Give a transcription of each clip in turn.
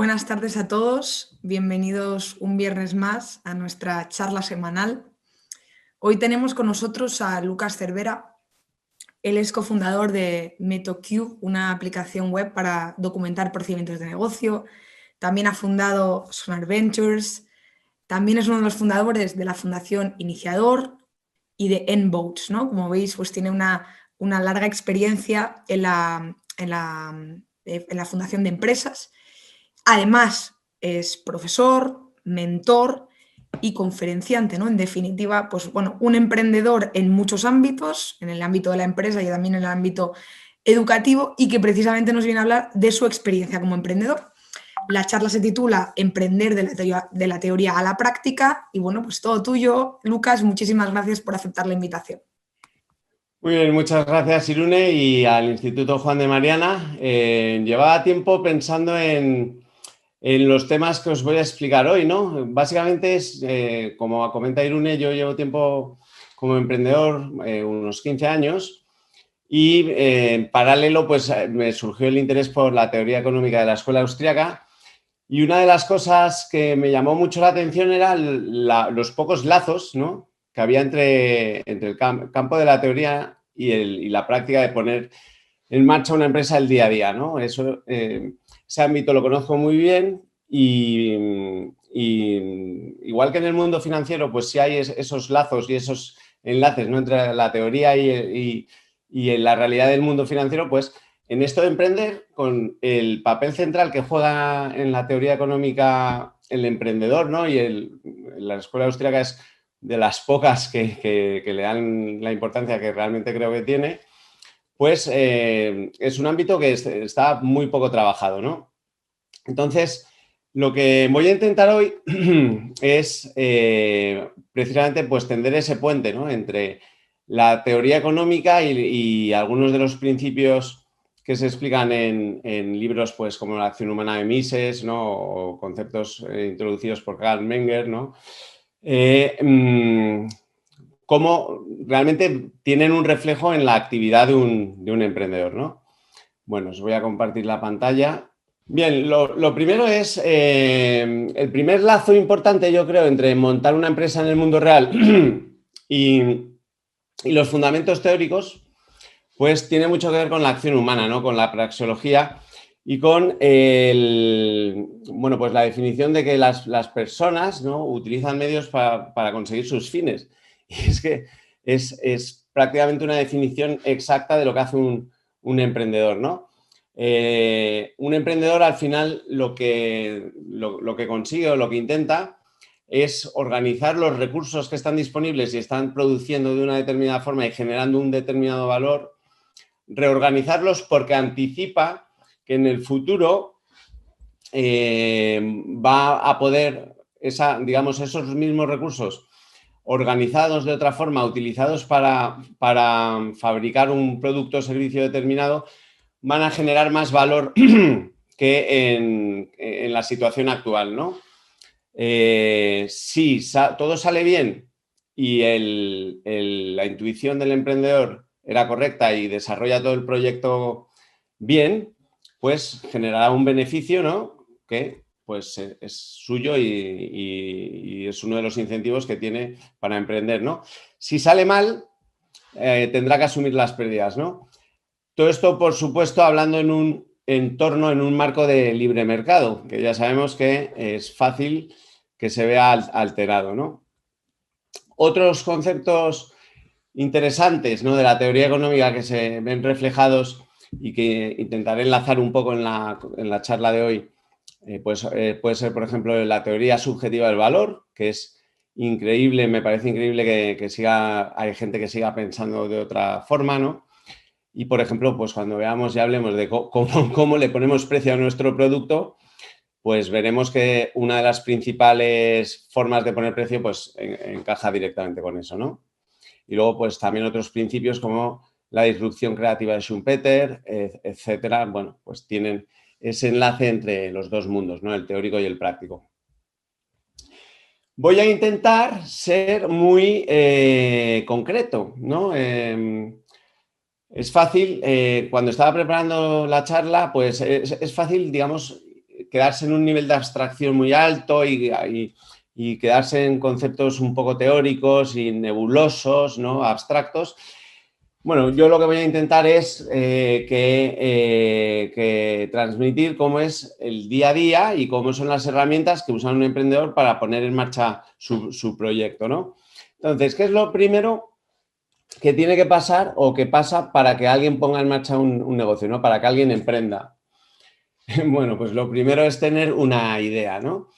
Buenas tardes a todos, bienvenidos un viernes más a nuestra charla semanal. Hoy tenemos con nosotros a Lucas Cervera. Él es cofundador de MetoQ, una aplicación web para documentar procedimientos de negocio. También ha fundado Sonar Ventures. También es uno de los fundadores de la Fundación Iniciador y de Envotes, ¿no? Como veis, pues tiene una larga experiencia en la fundación de empresas. Además, es profesor, mentor y conferenciante, ¿no? En definitiva, pues bueno, un emprendedor en muchos ámbitos, en el ámbito de la empresa y también en el ámbito educativo, y que precisamente nos viene a hablar de su experiencia como emprendedor. La charla se titula Emprender de la teoría a la práctica y bueno, pues todo tuyo, Lucas, muchísimas gracias por aceptar la invitación. Muy bien, muchas gracias Irune y al Instituto Juan de Mariana. Llevaba tiempo pensando en los temas que os voy a explicar hoy, ¿no? Básicamente es, como comenta Irune, yo llevo tiempo como emprendedor, unos 15 años, y en paralelo pues me surgió el interés por la teoría económica de la escuela austríaca, y una de las cosas que me llamó mucho la atención eran los pocos lazos, ¿no?, que había entre el campo de la teoría y la práctica de poner en marcha una empresa el día a día, ¿no? Ese ámbito lo conozco muy bien y igual que en el mundo financiero, pues sí hay esos lazos y esos enlaces, ¿no?, entre la teoría y en la realidad del mundo financiero, pues en esto de emprender, con el papel central que juega en la teoría económica el emprendedor, ¿no?, y la escuela austríaca es de las pocas que le dan la importancia que realmente creo que tiene, pues es un ámbito que está muy poco trabajado, ¿no? Entonces, lo que voy a intentar hoy es precisamente pues tender ese puente, ¿no?, entre la teoría económica y algunos de los principios que se explican en libros pues como La acción humana de Mises, ¿no?, o conceptos introducidos por Carl Menger, ¿no?, cómo realmente tienen un reflejo en la actividad de un emprendedor, ¿no? Bueno, os voy a compartir la pantalla. Bien, lo primero es, el primer lazo importante, yo creo, entre montar una empresa en el mundo real y los fundamentos teóricos, pues tiene mucho que ver con la acción humana, ¿no?, con la praxeología y con bueno, pues la definición de que las personas, ¿no?, utilizan medios para conseguir sus fines. Y es que es prácticamente una definición exacta de lo que hace un emprendedor, ¿no? Un emprendedor al final lo que consigue o lo que intenta es organizar los recursos que están disponibles y están produciendo de una determinada forma y generando un determinado valor, reorganizarlos porque anticipa que en el futuro va a poder, digamos, esos mismos recursos organizados de otra forma, utilizados para fabricar un producto o servicio determinado, van a generar más valor que en la situación actual, ¿no? Si todo sale bien y la intuición del emprendedor era correcta y desarrolla todo el proyecto bien, pues generará un beneficio, ¿no?, que pues es suyo y es uno de los incentivos que tiene para emprender, ¿no? Si sale mal, tendrá que asumir las pérdidas, ¿no? Todo esto, por supuesto, hablando en un entorno, en un marco de libre mercado, que ya sabemos que es fácil que se vea alterado, ¿no? Otros conceptos interesantes, ¿no?, de la teoría económica que se ven reflejados y que intentaré enlazar un poco en la charla de hoy, pues puede ser, por ejemplo, la teoría subjetiva del valor, que es increíble, me parece increíble que hay gente que siga pensando de otra forma, ¿no? Y, por ejemplo, pues cuando veamos y hablemos de cómo le ponemos precio a nuestro producto, pues veremos que una de las principales formas de poner precio pues encaja directamente con eso, ¿no? Y luego, pues también otros principios como la disrupción creativa de Schumpeter, etcétera, bueno, pues tienen ese enlace entre los dos mundos, ¿no?, el teórico y el práctico. Voy a intentar ser muy concreto, ¿no? Es fácil, cuando estaba preparando la charla, pues es fácil, digamos, quedarse en un nivel de abstracción muy alto y quedarse en conceptos un poco teóricos y nebulosos, ¿no? Abstractos. Bueno, yo lo que voy a intentar es que transmitir cómo es el día a día y cómo son las herramientas que usa un emprendedor para poner en marcha su proyecto, ¿no? Entonces, ¿qué es lo primero que tiene que pasar o que pasa para que alguien ponga en marcha un negocio, ¿no? Para que alguien emprenda? Bueno, pues lo primero es tener una idea, ¿no?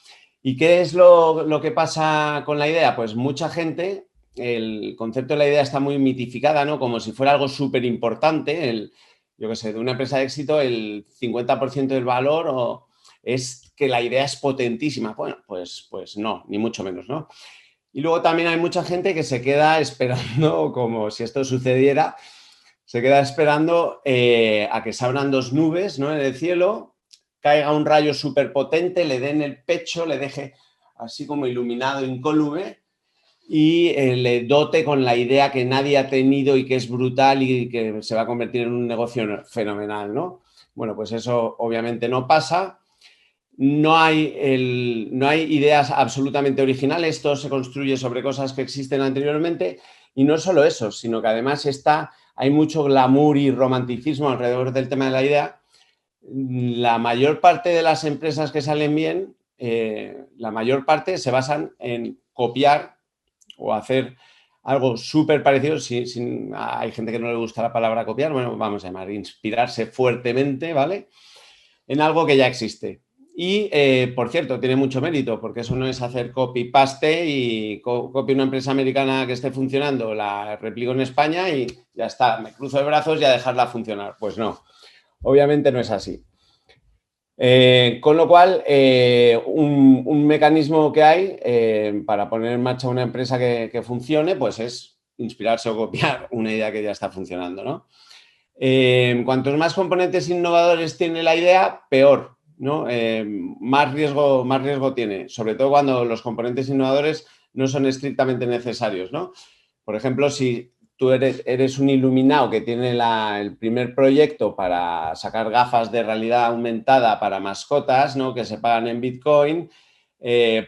¿Y qué es lo que pasa con la idea? Pues mucha gente, el concepto de la idea está muy mitificada, ¿no? Como si fuera algo súper importante. Yo qué sé, de una empresa de éxito, el 50% del valor es que la idea es potentísima. Bueno, pues no, ni mucho menos, ¿no? Y luego también hay mucha gente que se queda esperando, como si esto sucediera, se queda esperando a que se abran dos nubes, ¿no? En el cielo, caiga un rayo súper potente, le dé en el pecho, le deje así como iluminado, incólume, y le dote con la idea que nadie ha tenido y que es brutal y que se va a convertir en un negocio fenomenal, ¿no? Bueno, pues eso obviamente no pasa. No hay ideas absolutamente originales, todo se construye sobre cosas que existen anteriormente y no solo eso, sino que además hay mucho glamour y romanticismo alrededor del tema de la idea. La mayor parte de las empresas que salen bien, la mayor parte se basan en copiar o hacer algo súper parecido. Hay gente que no le gusta la palabra copiar, bueno, vamos a llamar inspirarse fuertemente, ¿vale? En algo que ya existe. Y, por cierto, tiene mucho mérito, porque eso no es hacer copy-paste y copio una empresa americana que esté funcionando, la replico en España y ya está, me cruzo de brazos y a dejarla funcionar. Pues no, obviamente no es así. Con lo cual, un mecanismo que hay para poner en marcha una empresa que funcione, pues es inspirarse o copiar una idea que ya está funcionando, ¿no? Cuantos más componentes innovadores tiene la idea, peor, ¿no? Más riesgo tiene, sobre todo cuando los componentes innovadores no son estrictamente necesarios, ¿no? Por ejemplo, si tú eres un iluminado que tiene el primer proyecto para sacar gafas de realidad aumentada para mascotas, ¿no? Que se pagan en Bitcoin,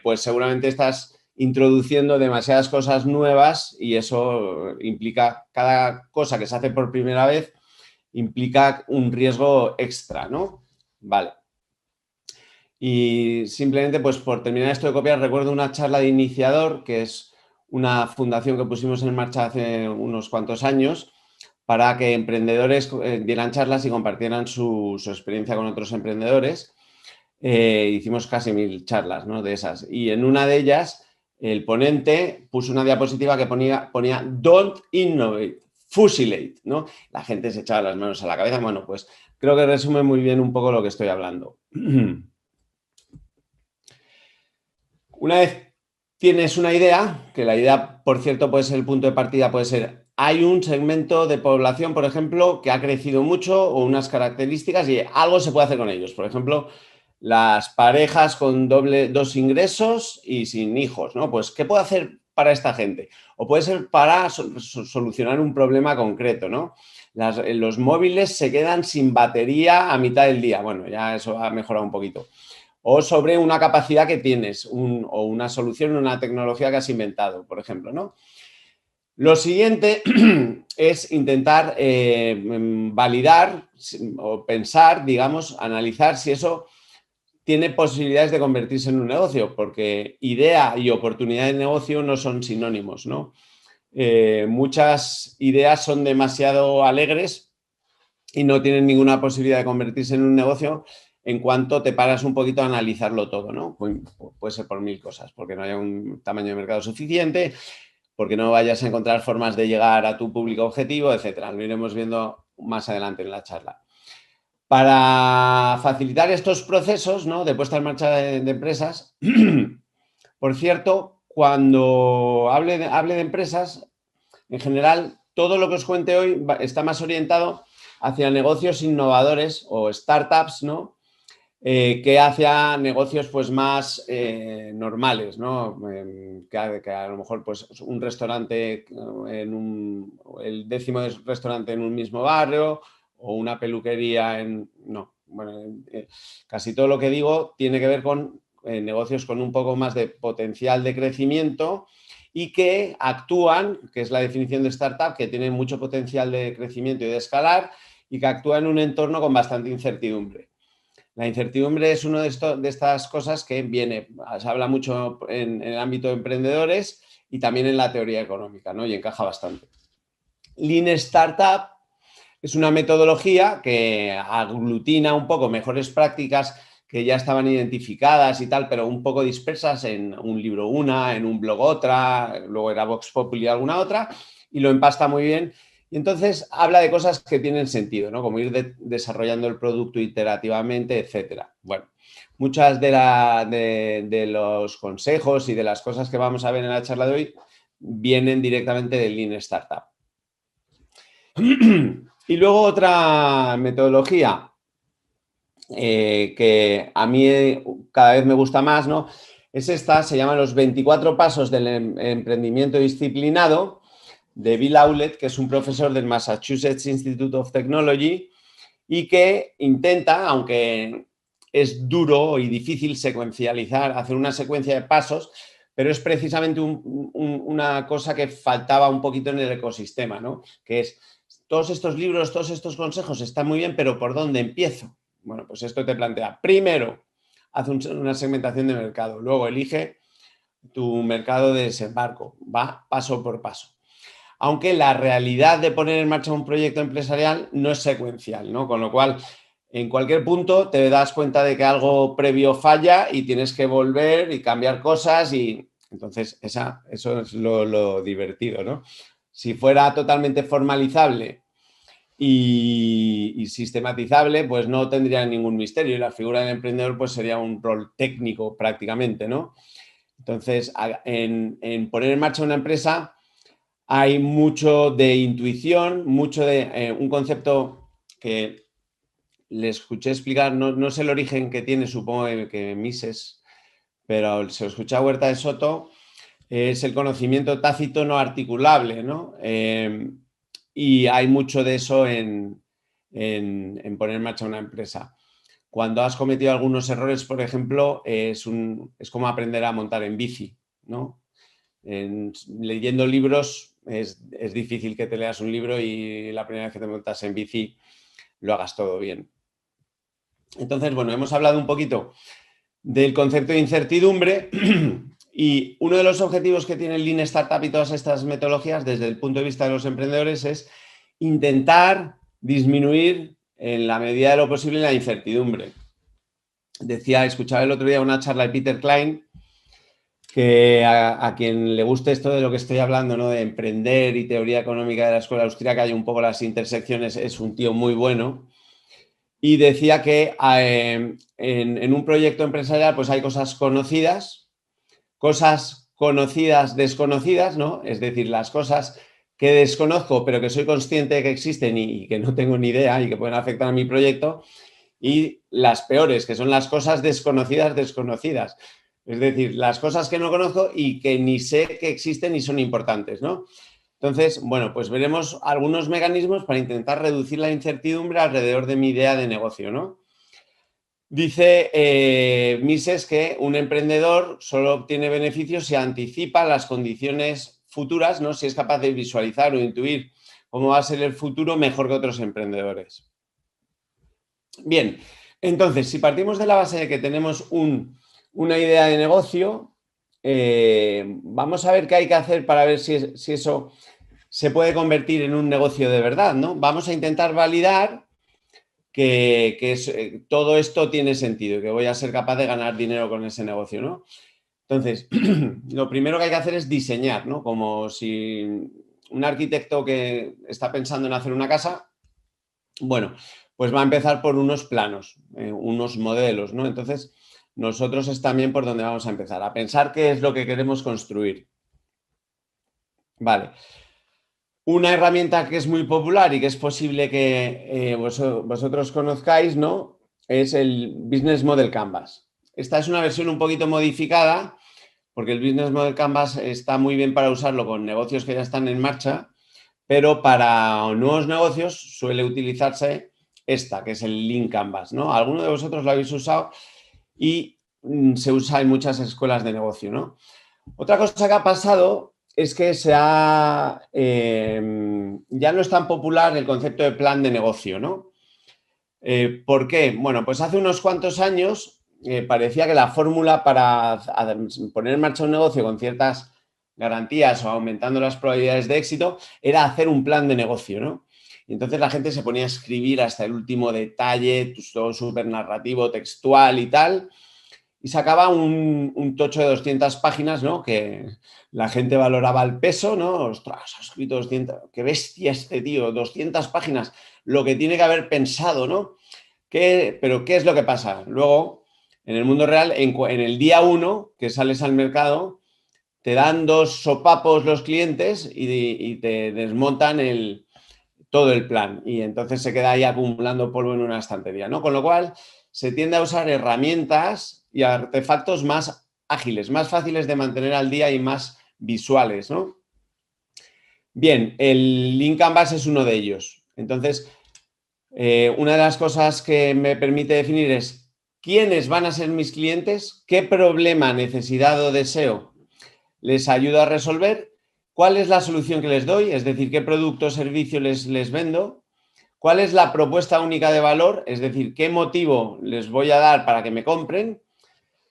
pues seguramente estás introduciendo demasiadas cosas nuevas y eso implica, cada cosa que se hace por primera vez implica un riesgo extra, ¿no? Vale. Y simplemente, pues por terminar esto de copiar, recuerdo una charla de iniciador, que es una fundación que pusimos en marcha hace unos cuantos años para que emprendedores dieran charlas y compartieran su experiencia con otros emprendedores. Hicimos casi 1000 charlas, ¿no? De esas. Y en una de ellas, el ponente puso una diapositiva que ponía "Don't innovate, fusilate", ¿no? La gente se echaba las manos a la cabeza. Bueno, pues creo que resume muy bien un poco lo que estoy hablando. Una vez tienes una idea, que la idea, por cierto, puede ser el punto de partida, puede ser, hay un segmento de población, por ejemplo, que ha crecido mucho o unas características y algo se puede hacer con ellos. Por ejemplo, las parejas con dos ingresos y sin hijos, ¿no? Pues, ¿qué puedo hacer para esta gente? O puede ser para solucionar un problema concreto, ¿no? Los móviles se quedan sin batería a mitad del día. Bueno, ya eso ha mejorado un poquito. O sobre una capacidad que tienes o una solución, una tecnología que has inventado, por ejemplo, ¿no? Lo siguiente es intentar validar o pensar, digamos, analizar si eso tiene posibilidades de convertirse en un negocio, porque idea y oportunidad de negocio no son sinónimos, ¿no? Muchas ideas son demasiado alegres y no tienen ninguna posibilidad de convertirse en un negocio en cuanto te paras un poquito a analizarlo todo, ¿no? Puede ser por 1000 cosas, porque no haya un tamaño de mercado suficiente, porque no vayas a encontrar formas de llegar a tu público objetivo, etcétera. Lo iremos viendo más adelante en la charla. Para facilitar estos procesos, ¿no? De puesta en marcha de empresas, por cierto, cuando hable de empresas, en general, todo lo que os cuente hoy está más orientado hacia negocios innovadores o startups, ¿no? Que hacia negocios pues más normales, ¿no? Que a lo mejor pues un restaurante el 10º restaurante en un mismo barrio o una peluquería no, bueno, casi todo lo que digo tiene que ver con negocios con un poco más de potencial de crecimiento y que actúan, que es la definición de startup, que tienen mucho potencial de crecimiento y de escalar y que actúan en un entorno con bastante incertidumbre. La incertidumbre es una de estas cosas que se habla mucho en el ámbito de emprendedores y también en la teoría económica, ¿no? Y encaja bastante. Lean Startup es una metodología que aglutina un poco mejores prácticas que ya estaban identificadas y tal, pero un poco dispersas en un libro una, en un blog otra, luego era Vox Populi y alguna otra, y lo empasta muy bien. Y entonces habla de cosas que tienen sentido, ¿no? Como ir desarrollando el producto iterativamente, etcétera. Bueno, muchas de los consejos y de las cosas que vamos a ver en la charla de hoy vienen directamente del Lean Startup. Y luego otra metodología que a mí cada vez me gusta más, ¿no? Es esta, se llama los 24 pasos del emprendimiento disciplinado, de Bill Hewlett, que es un profesor del Massachusetts Institute of Technology y que intenta, aunque es duro y difícil secuencializar, hacer una secuencia de pasos, pero es precisamente una cosa que faltaba un poquito en el ecosistema, ¿no? Que es, todos estos libros, todos estos consejos están muy bien, pero ¿por dónde empiezo? Bueno, pues esto te plantea, primero, haz una segmentación de mercado, luego elige tu mercado de desembarco, va paso por paso. Aunque la realidad de poner en marcha un proyecto empresarial no es secuencial, ¿no? Con lo cual, en cualquier punto te das cuenta de que algo previo falla y tienes que volver y cambiar cosas y entonces eso es lo divertido, ¿no? Si fuera totalmente formalizable y sistematizable, pues no tendría ningún misterio y la figura del emprendedor pues sería un rol técnico prácticamente, ¿no? Entonces, en poner en marcha una empresa hay mucho de intuición, mucho de un concepto que le escuché explicar, no sé el origen que tiene, supongo que Mises, pero se lo escuché a Huerta de Soto, es el conocimiento tácito no articulable, ¿no? Y hay mucho de eso en poner en marcha una empresa. Cuando has cometido algunos errores, por ejemplo, es como aprender a montar en bici, ¿no? Leyendo libros es difícil que te leas un libro y la primera vez que te montas en bici lo hagas todo bien. Entonces, bueno, hemos hablado un poquito del concepto de incertidumbre y uno de los objetivos que tiene el Lean Startup y todas estas metodologías desde el punto de vista de los emprendedores es intentar disminuir en la medida de lo posible la incertidumbre. Escuchaba el otro día una charla de Peter Klein, que a quien le guste esto de lo que estoy hablando, ¿no? De emprender y teoría económica de la escuela austríaca, hay un poco las intersecciones, es un tío muy bueno. Y decía que en un proyecto empresarial pues hay cosas conocidas desconocidas, ¿no? Es decir, las cosas que desconozco pero que soy consciente de que existen y que no tengo ni idea y que pueden afectar a mi proyecto, y las peores, que son las cosas desconocidas. Es decir, las cosas que no conozco y que ni sé que existen y son importantes, ¿no? Entonces, bueno, pues veremos algunos mecanismos para intentar reducir la incertidumbre alrededor de mi idea de negocio, ¿no? Dice Mises que un emprendedor solo obtiene beneficios si anticipa las condiciones futuras, ¿no? Si es capaz de visualizar o intuir cómo va a ser el futuro mejor que otros emprendedores. Bien, entonces, si partimos de la base de que tenemos una idea de negocio, vamos a ver qué hay que hacer para ver si eso se puede convertir en un negocio de verdad, ¿no? Vamos a intentar validar que todo esto tiene sentido y que voy a ser capaz de ganar dinero con ese negocio, ¿no? Entonces, lo primero que hay que hacer es diseñar, ¿no? Como si un arquitecto que está pensando en hacer una casa, bueno, pues va a empezar por unos planos, unos modelos, ¿no? Entonces, nosotros es también por donde vamos a empezar, a pensar qué es lo que queremos construir. Vale. Una herramienta que es muy popular y que es posible que vosotros conozcáis, ¿no? Es el Business Model Canvas. Esta es una versión un poquito modificada porque el Business Model Canvas está muy bien para usarlo con negocios que ya están en marcha, pero para nuevos negocios suele utilizarse esta, que es el Lean Canvas, ¿no? Alguno de vosotros lo habéis usado y se usa en muchas escuelas de negocio, ¿no? Otra cosa que ha pasado es que ya no es tan popular el concepto de plan de negocio, ¿no? ¿Por qué? Bueno, pues hace unos cuantos años parecía que la fórmula para poner en marcha un negocio con ciertas garantías o aumentando las probabilidades de éxito era hacer un plan de negocio, ¿no? Y entonces la gente se ponía a escribir hasta el último detalle, todo súper narrativo, textual y tal, y sacaba un tocho de 200 páginas, ¿no? Que la gente valoraba el peso, ¿no? Ostras, ha escrito 200, qué bestia este tío, 200 páginas, lo que tiene que haber pensado, ¿no? Pero ¿qué es lo que pasa? Luego, en el mundo real, en el día 1 que sales al mercado, te dan 2 sopapos los clientes y te desmontan todo el plan. Y entonces se queda ahí acumulando polvo en una estantería, ¿no? Con lo cual, se tiende a usar herramientas y artefactos más ágiles, más fáciles de mantener al día y más visuales, ¿no? Bien, el Lean Canvas es uno de ellos. Entonces, una de las cosas que me permite definir es quiénes van a ser mis clientes, qué problema, necesidad o deseo les ayudo a resolver, cuál es la solución que les doy, es decir, qué producto o servicio les vendo, cuál es la propuesta única de valor, es decir, qué motivo les voy a dar para que me compren,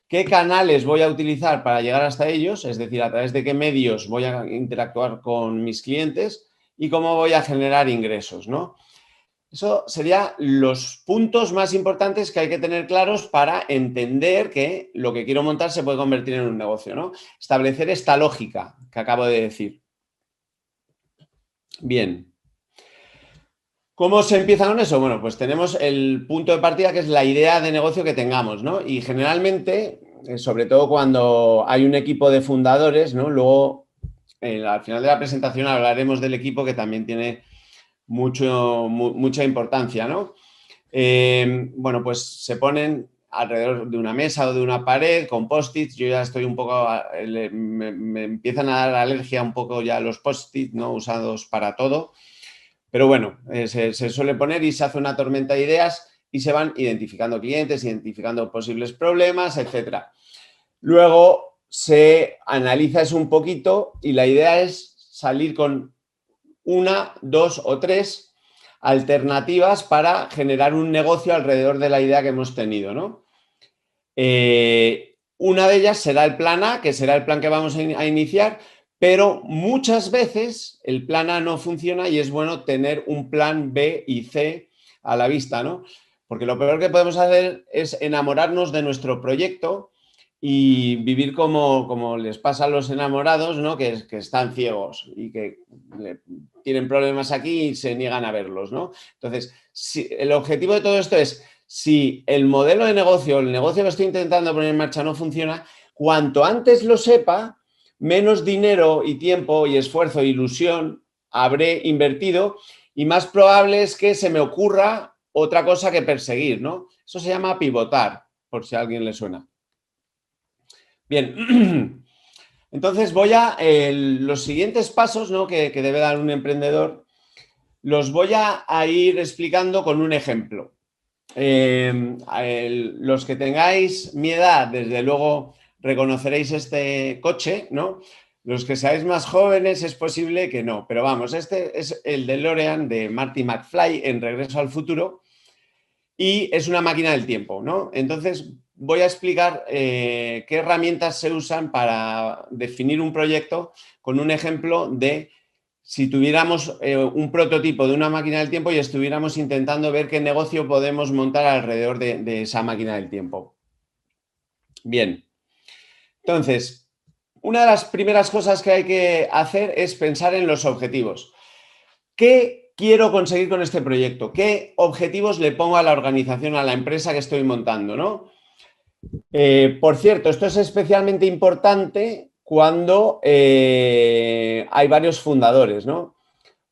qué canales voy a utilizar para llegar hasta ellos, es decir, a través de qué medios voy a interactuar con mis clientes y cómo voy a generar ingresos, ¿no? Eso serían los puntos más importantes que hay que tener claros para entender que lo que quiero montar se puede convertir en un negocio, ¿no? Establecer esta lógica que acabo de decir. Bien. ¿Cómo se empieza con eso? Bueno, pues tenemos el punto de partida que es la idea de negocio que tengamos, ¿no? Y generalmente, sobre todo cuando hay un equipo de fundadores, ¿no? Luego, al final de la presentación hablaremos del equipo que también tiene mucha importancia, ¿no? Bueno, pues se ponen alrededor de una mesa o de una pared con post-its. Yo ya estoy un poco, me empiezan a dar alergia un poco ya los post-its, ¿no? Usados para todo. Pero bueno, se suele poner y se hace una tormenta de ideas y se van identificando clientes, identificando posibles problemas, etcétera. Luego se analiza eso un poquito y la idea es salir con 1, 2 o 3 alternativas para generar un negocio alrededor de la idea que hemos tenido, ¿no? Una de ellas será el plan A, que será el plan que vamos a iniciar, pero muchas veces el plan A no funciona y es bueno tener un plan B y C a la vista, ¿no? Porque lo peor que podemos hacer es enamorarnos de nuestro proyecto y vivir como les pasa a los enamorados, ¿no? Que están ciegos y que tienen problemas aquí y se niegan a verlos, ¿no? Entonces, el objetivo de todo esto es, si el modelo de negocio, el negocio que estoy intentando poner en marcha no funciona, cuanto antes lo sepa, menos dinero y tiempo y esfuerzo e ilusión habré invertido y más probable es que se me ocurra otra cosa que perseguir, ¿no? Eso se llama pivotar, por si a alguien le suena. Bien, entonces voy a los siguientes pasos, ¿no? que debe dar un emprendedor, los voy a ir explicando con un ejemplo. Los que tengáis mi edad, desde luego reconoceréis este coche, ¿no? Los que seáis más jóvenes es posible que no, pero vamos, este es el DeLorean de Marty McFly en Regreso al Futuro y es una máquina del tiempo, ¿no? Entonces voy a explicar qué herramientas se usan para definir un proyecto con un ejemplo de si tuviéramos un prototipo de una máquina del tiempo y estuviéramos intentando ver qué negocio podemos montar alrededor de esa máquina del tiempo. Bien, entonces, una de las primeras cosas que hay que hacer es pensar en los objetivos. ¿Qué quiero conseguir con este proyecto? ¿Qué objetivos le pongo a la organización, a la empresa que estoy montando, ¿no? Por cierto, esto es especialmente importante cuando hay varios fundadores, ¿no?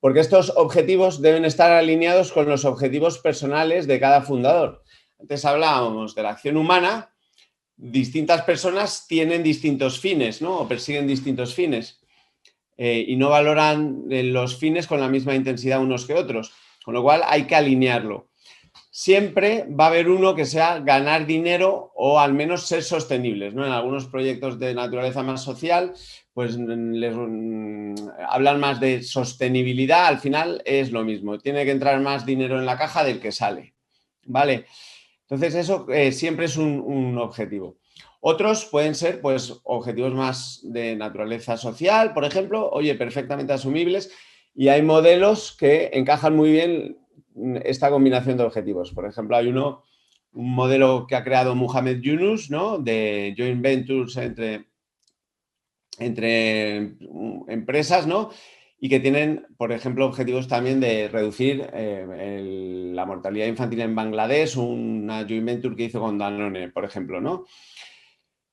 Porque estos objetivos deben estar alineados con los objetivos personales de cada fundador. Antes hablábamos de la acción humana, distintas personas tienen distintos fines, ¿no? O persiguen distintos fines y no valoran los fines con la misma intensidad unos que otros, con lo cual hay que alinearlo. siempre va a haber uno que sea ganar dinero o al menos ser sostenibles, ¿no? En algunos proyectos de naturaleza más social, pues les hablan más de sostenibilidad, al final es lo mismo, tiene que entrar más dinero en la caja del que sale, ¿vale? Entonces eso siempre es un objetivo. Otros pueden ser pues objetivos más de naturaleza social, por ejemplo, oye, perfectamente asumibles, y hay modelos que encajan muy bien esta combinación de objetivos. Por ejemplo, hay un modelo que ha creado Muhammad Yunus, ¿no? De joint ventures entre empresas, ¿no? Y que tienen, por ejemplo, objetivos también de reducir la mortalidad infantil en Bangladesh, una joint venture que hizo con Danone, por ejemplo, ¿no?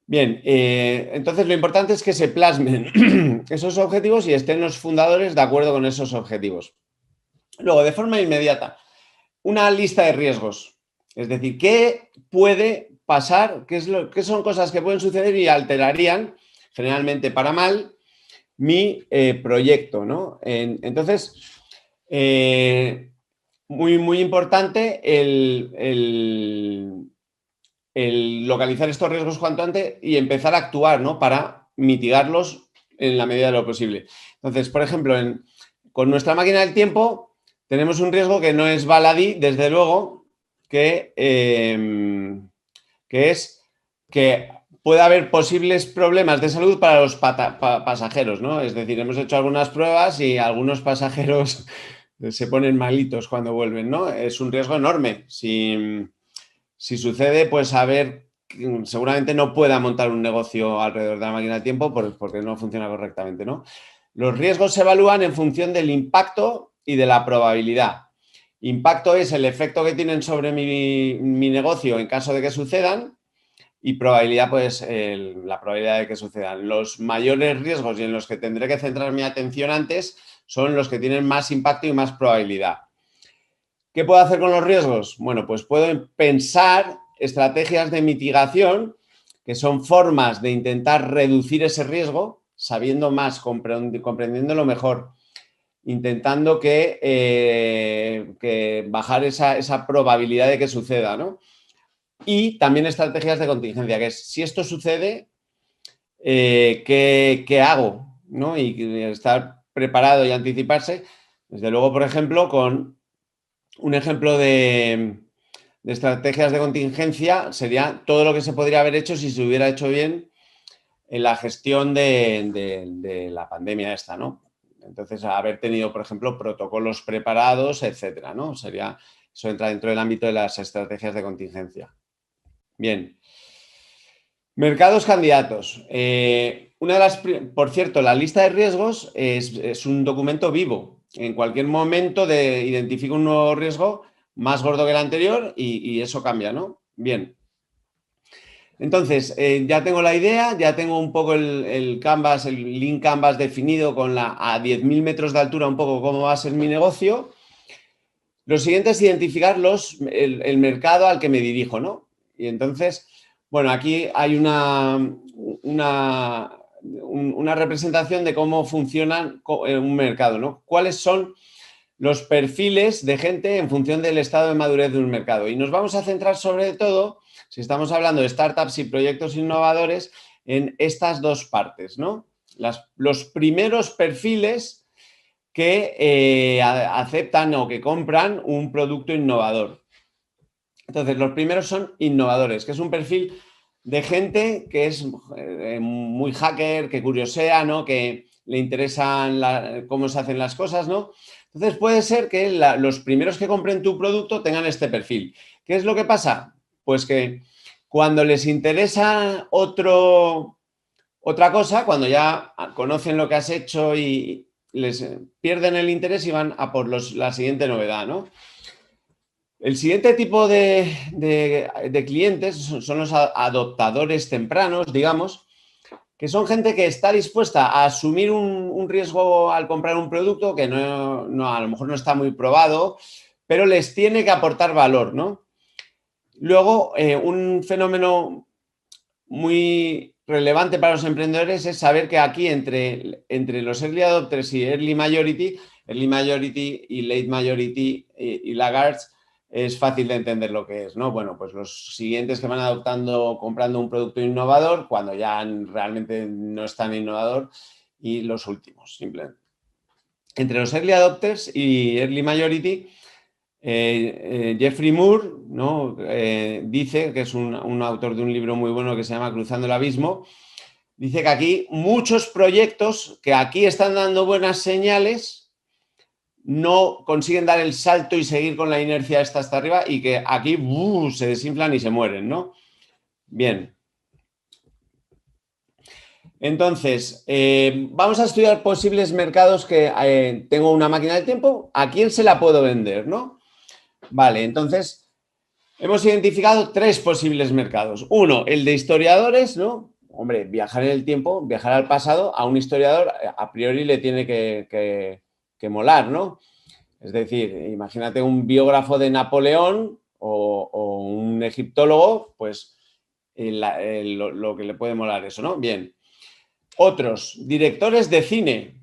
Bien, entonces lo importante es que se plasmen esos objetivos y estén los fundadores de acuerdo con esos objetivos. Luego, de forma inmediata, una lista de riesgos. Es decir, ¿qué puede pasar? ¿Qué son cosas que pueden suceder y alterarían, generalmente para mal, mi proyecto, ¿no? Entonces, muy importante el localizar estos riesgos cuanto antes y empezar a actuar, ¿no? Para mitigarlos en la medida de lo posible. Entonces, por ejemplo, con nuestra máquina del tiempo tenemos un riesgo que no es baladí, desde luego, que es que puede haber posibles problemas de salud para los pasajeros, ¿no? Es decir, hemos hecho algunas pruebas y algunos pasajeros se ponen malitos cuando vuelven, ¿no? Es un riesgo enorme. Si sucede, pues a ver, seguramente no pueda montar un negocio alrededor de la máquina del tiempo porque no funciona correctamente, ¿no? Los riesgos se evalúan en función del impacto y de la probabilidad. Impacto es el efecto que tienen sobre mi negocio en caso de que sucedan, y probabilidad, pues la probabilidad de que sucedan. Los mayores riesgos y en los que tendré que centrar mi atención antes son los que tienen más impacto y más probabilidad. ¿Qué puedo hacer con los riesgos? Bueno, pues puedo pensar estrategias de mitigación, que son formas de intentar reducir ese riesgo, sabiendo más, comprendiéndolo mejor, intentando que bajar esa probabilidad de que suceda, ¿no? Y también estrategias de contingencia, que es, si esto sucede, ¿qué hago? ¿No? Y estar preparado y anticiparse. Desde luego, por ejemplo, con un ejemplo de estrategias de contingencia sería todo lo que se podría haber hecho si se hubiera hecho bien en la gestión de la pandemia esta, ¿no? Entonces, haber tenido, por ejemplo, protocolos preparados, etcétera, ¿no? Eso entra dentro del ámbito de las estrategias de contingencia. Bien. Mercados candidatos. Por cierto, la lista de riesgos es un documento vivo. En cualquier momento identifico un nuevo riesgo más gordo que el anterior y eso cambia, ¿no? Bien. Entonces, ya tengo la idea, ya tengo un poco el canvas, el link canvas definido a 10.000 metros de altura, un poco cómo va a ser mi negocio. Lo siguiente es identificar el mercado al que me dirijo, ¿no? Y entonces, bueno, aquí hay una representación de cómo funciona un mercado, ¿no? ¿Cuáles son los perfiles de gente en función del estado de madurez de un mercado? Y nos vamos a centrar sobre todo, si estamos hablando de startups y proyectos innovadores, en estas dos partes, ¿no? Los primeros perfiles que aceptan o que compran un producto innovador. Entonces, los primeros son innovadores, que es un perfil de gente que es muy hacker, que curiosea, ¿no? Que le interesan cómo se hacen las cosas, ¿no? Entonces, puede ser que los primeros que compren tu producto tengan este perfil. ¿Qué es lo que pasa? Pues que cuando les interesa otra cosa, cuando ya conocen lo que has hecho y les pierden el interés y van a por la siguiente novedad, ¿no? El siguiente tipo de clientes son los adoptadores tempranos, digamos, que son gente que está dispuesta a asumir un riesgo al comprar un producto que a lo mejor no está muy probado, pero les tiene que aportar valor, ¿no? Luego, un fenómeno muy relevante para los emprendedores es saber que aquí entre los early adopters y early majority y late majority y laggards, es fácil de entender lo que es, ¿no? Bueno, pues los siguientes que van adoptando, comprando un producto innovador, cuando ya realmente no es tan innovador, y los últimos, simplemente. Entre los early adopters y early majority, Jeffrey Moore, ¿no? Dice, que es un autor de un libro muy bueno que se llama Cruzando el Abismo, dice que aquí muchos proyectos que aquí están dando buenas señales no consiguen dar el salto y seguir con la inercia esta hasta arriba y que aquí se desinflan y se mueren, ¿no? Bien. Entonces, vamos a estudiar posibles mercados que tengo una máquina del tiempo. ¿A quién se la puedo vender, no? Vale, entonces hemos identificado 3 posibles mercados. Uno, el de historiadores, ¿no? Hombre, viajar en el tiempo, viajar al pasado, a un historiador a priori le tiene que molar, ¿no? Es decir, imagínate un biógrafo de Napoleón o un egiptólogo, pues lo que le puede molar eso, ¿no? Bien. Otros, directores de cine.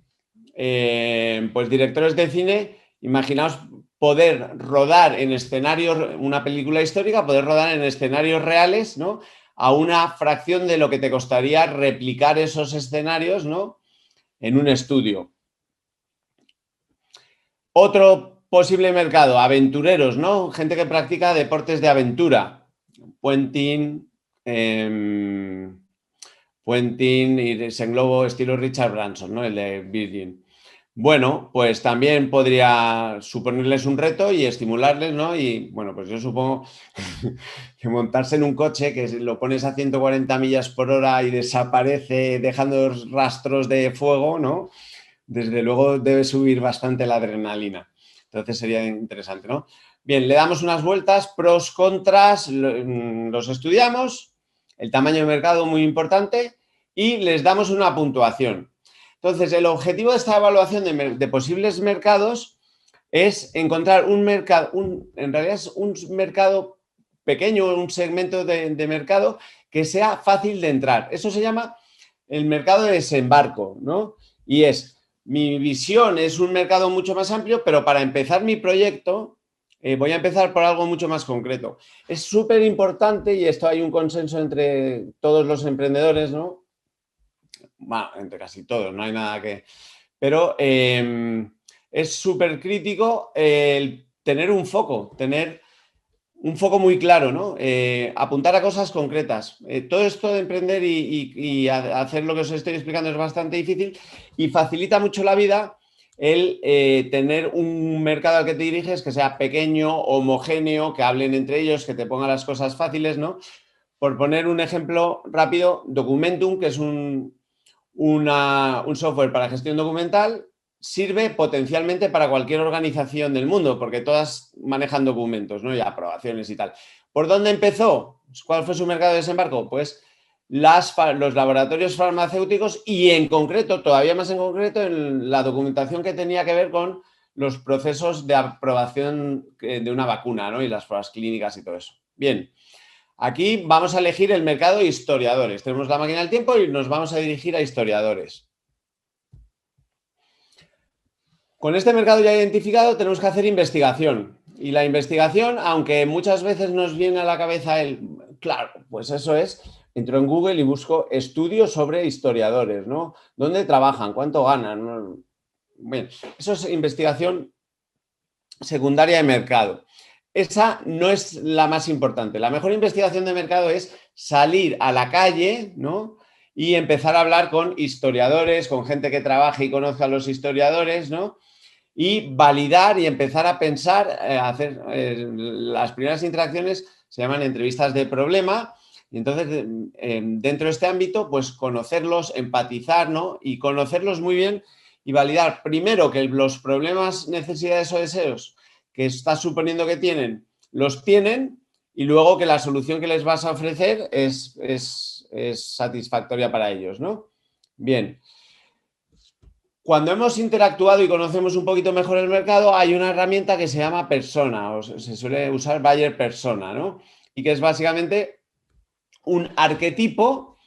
Pues directores de cine, imaginaos poder rodar en escenarios, una película histórica, poder rodar en escenarios reales, ¿no? A una fracción de lo que te costaría replicar esos escenarios, ¿no? En un estudio. Otro posible mercado, aventureros, ¿no? Gente que practica deportes de aventura. Puenting y Senglobo estilo Richard Branson, ¿no? El de Virgin. Bueno, pues también podría suponerles un reto y estimularles, ¿no? Y bueno, pues yo supongo que montarse en un coche que lo pones a 140 millas por hora y desaparece dejando rastros de fuego, ¿no? Desde luego debe subir bastante la adrenalina. Entonces sería interesante, ¿no? Bien, le damos unas vueltas, pros, contras, los estudiamos, el tamaño de mercado muy importante y les damos una puntuación. Entonces, el objetivo de esta evaluación de posibles mercados es encontrar un mercado, en realidad es un mercado pequeño, un segmento de mercado que sea fácil de entrar. Eso se llama el mercado de desembarco, ¿no? Y mi visión es un mercado mucho más amplio, pero para empezar mi proyecto voy a empezar por algo mucho más concreto. Es súper importante, y esto hay un consenso entre todos los emprendedores, ¿no? Bueno, entre casi todos, no hay nada que... Pero es súper crítico el tener un foco muy claro, ¿no? Apuntar a cosas concretas. Todo esto de emprender y hacer lo que os estoy explicando es bastante difícil y facilita mucho la vida el tener un mercado al que te diriges que sea pequeño, homogéneo, que hablen entre ellos, que te pongan las cosas fáciles, ¿no? Por poner un ejemplo rápido, Documentum, que es un software para gestión documental, sirve potencialmente para cualquier organización del mundo, porque todas manejan documentos, ¿no? Y aprobaciones y tal. ¿Por dónde empezó? ¿Cuál fue su mercado de desembarco? Pues los laboratorios farmacéuticos y en concreto, todavía más en concreto, en la documentación que tenía que ver con los procesos de aprobación de una vacuna, ¿no? Y las pruebas clínicas y todo eso. Bien. Aquí vamos a elegir el mercado de historiadores. Tenemos la máquina del tiempo y nos vamos a dirigir a historiadores. Con este mercado ya identificado tenemos que hacer investigación. Y la investigación, aunque muchas veces nos viene a la cabeza claro, pues eso es, entro en Google y busco estudios sobre historiadores, ¿no? ¿Dónde trabajan? ¿Cuánto ganan? Bien, eso es investigación secundaria de mercado. Esa no es la más importante. La mejor investigación de mercado es salir a la calle, ¿no? Y empezar a hablar con historiadores, con gente que trabaje y conozca a los historiadores, ¿no? Y validar y empezar a pensar, hacer las primeras interacciones se llaman entrevistas de problema. Y entonces, dentro de este ámbito, pues conocerlos, empatizar, ¿no? Y conocerlos muy bien y validar primero que los problemas, necesidades o deseos que estás suponiendo que tienen, los tienen, y luego que la solución que les vas a ofrecer es satisfactoria para ellos, ¿no? Bien. Cuando hemos interactuado y conocemos un poquito mejor el mercado, hay una herramienta que se llama persona, o se suele usar buyer persona, ¿no? Y que es básicamente un arquetipo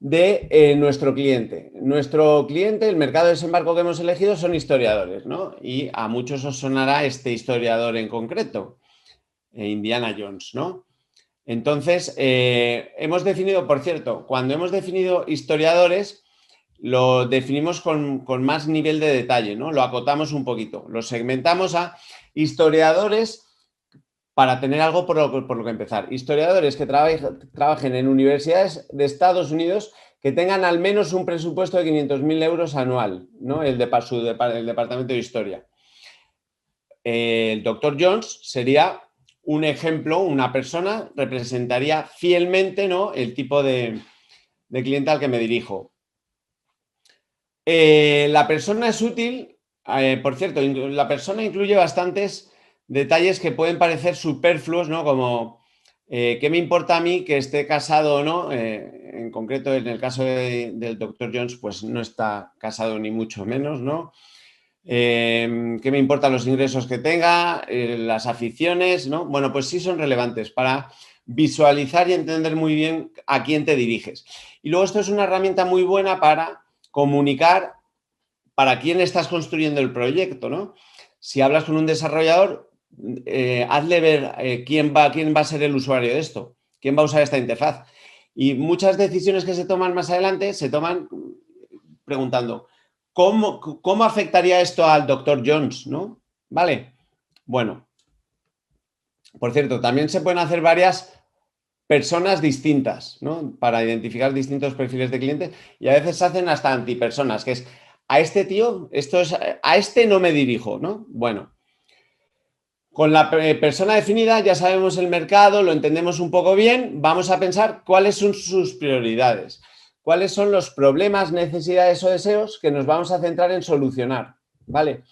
de nuestro cliente. Nuestro cliente, el mercado de desembarco que hemos elegido son historiadores, ¿no? Y a muchos os sonará este historiador en concreto. Indiana Jones, ¿no? Entonces, hemos definido, por cierto, cuando hemos definido historiadores, lo definimos con más nivel de detalle, ¿no? Lo acotamos un poquito, lo segmentamos a historiadores para tener algo por lo que empezar. Historiadores que trabajen en universidades de Estados Unidos que tengan al menos un presupuesto de 500.000 euros anual, ¿no? El departamento de historia. El doctor Jones sería un ejemplo, una persona, representaría fielmente, ¿no?, el tipo de cliente al que me dirijo. La persona es útil, por cierto, la persona incluye bastantes detalles que pueden parecer superfluos, ¿no? Como, ¿qué me importa a mí que esté casado o no? En concreto, en el caso del doctor Jones, pues no está casado ni mucho menos, ¿no? ¿Qué me importan los ingresos que tenga? Las aficiones, ¿no? Bueno, pues sí son relevantes para visualizar y entender muy bien a quién te diriges. Y luego esto es una herramienta muy buena para comunicar para quién estás construyendo el proyecto, ¿no? Si hablas con un desarrollador, hazle ver quién va a ser el usuario de esto, quién va a usar esta interfaz. Y muchas decisiones que se toman más adelante se toman preguntando, ¿cómo afectaría esto al doctor Jones, ¿no? ¿Vale? Bueno, por cierto, también se pueden hacer varias personas distintas, ¿no? Para identificar distintos perfiles de clientes y a veces se hacen hasta antipersonas, que es a este tío, a este no me dirijo, ¿no? Bueno, con la persona definida ya sabemos el mercado, lo entendemos un poco bien, vamos a pensar cuáles son sus prioridades, cuáles son los problemas, necesidades o deseos que nos vamos a centrar en solucionar, ¿vale?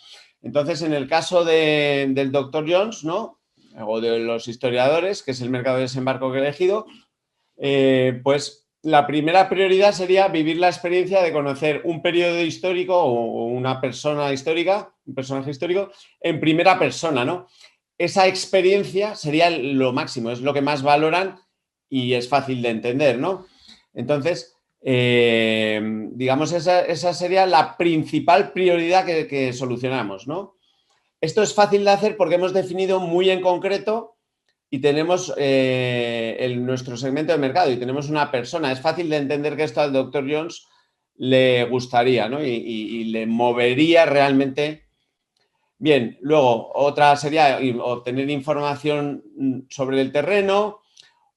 Entonces, en el caso del doctor Jones, ¿no?, o de los historiadores, que es el mercado de desembarco que he elegido, pues la primera prioridad sería vivir la experiencia de conocer un periodo histórico o una persona histórica, un personaje histórico, en primera persona, ¿no? Esa experiencia sería lo máximo, es lo que más valoran y es fácil de entender, ¿no? Entonces, digamos, esa sería la principal prioridad que solucionamos, ¿no? Esto es fácil de hacer porque hemos definido muy en concreto y tenemos nuestro segmento de mercado y tenemos una persona. Es fácil de entender que esto al doctor Jones le gustaría, ¿no? Y le movería realmente. Bien, luego otra sería obtener información sobre el terreno,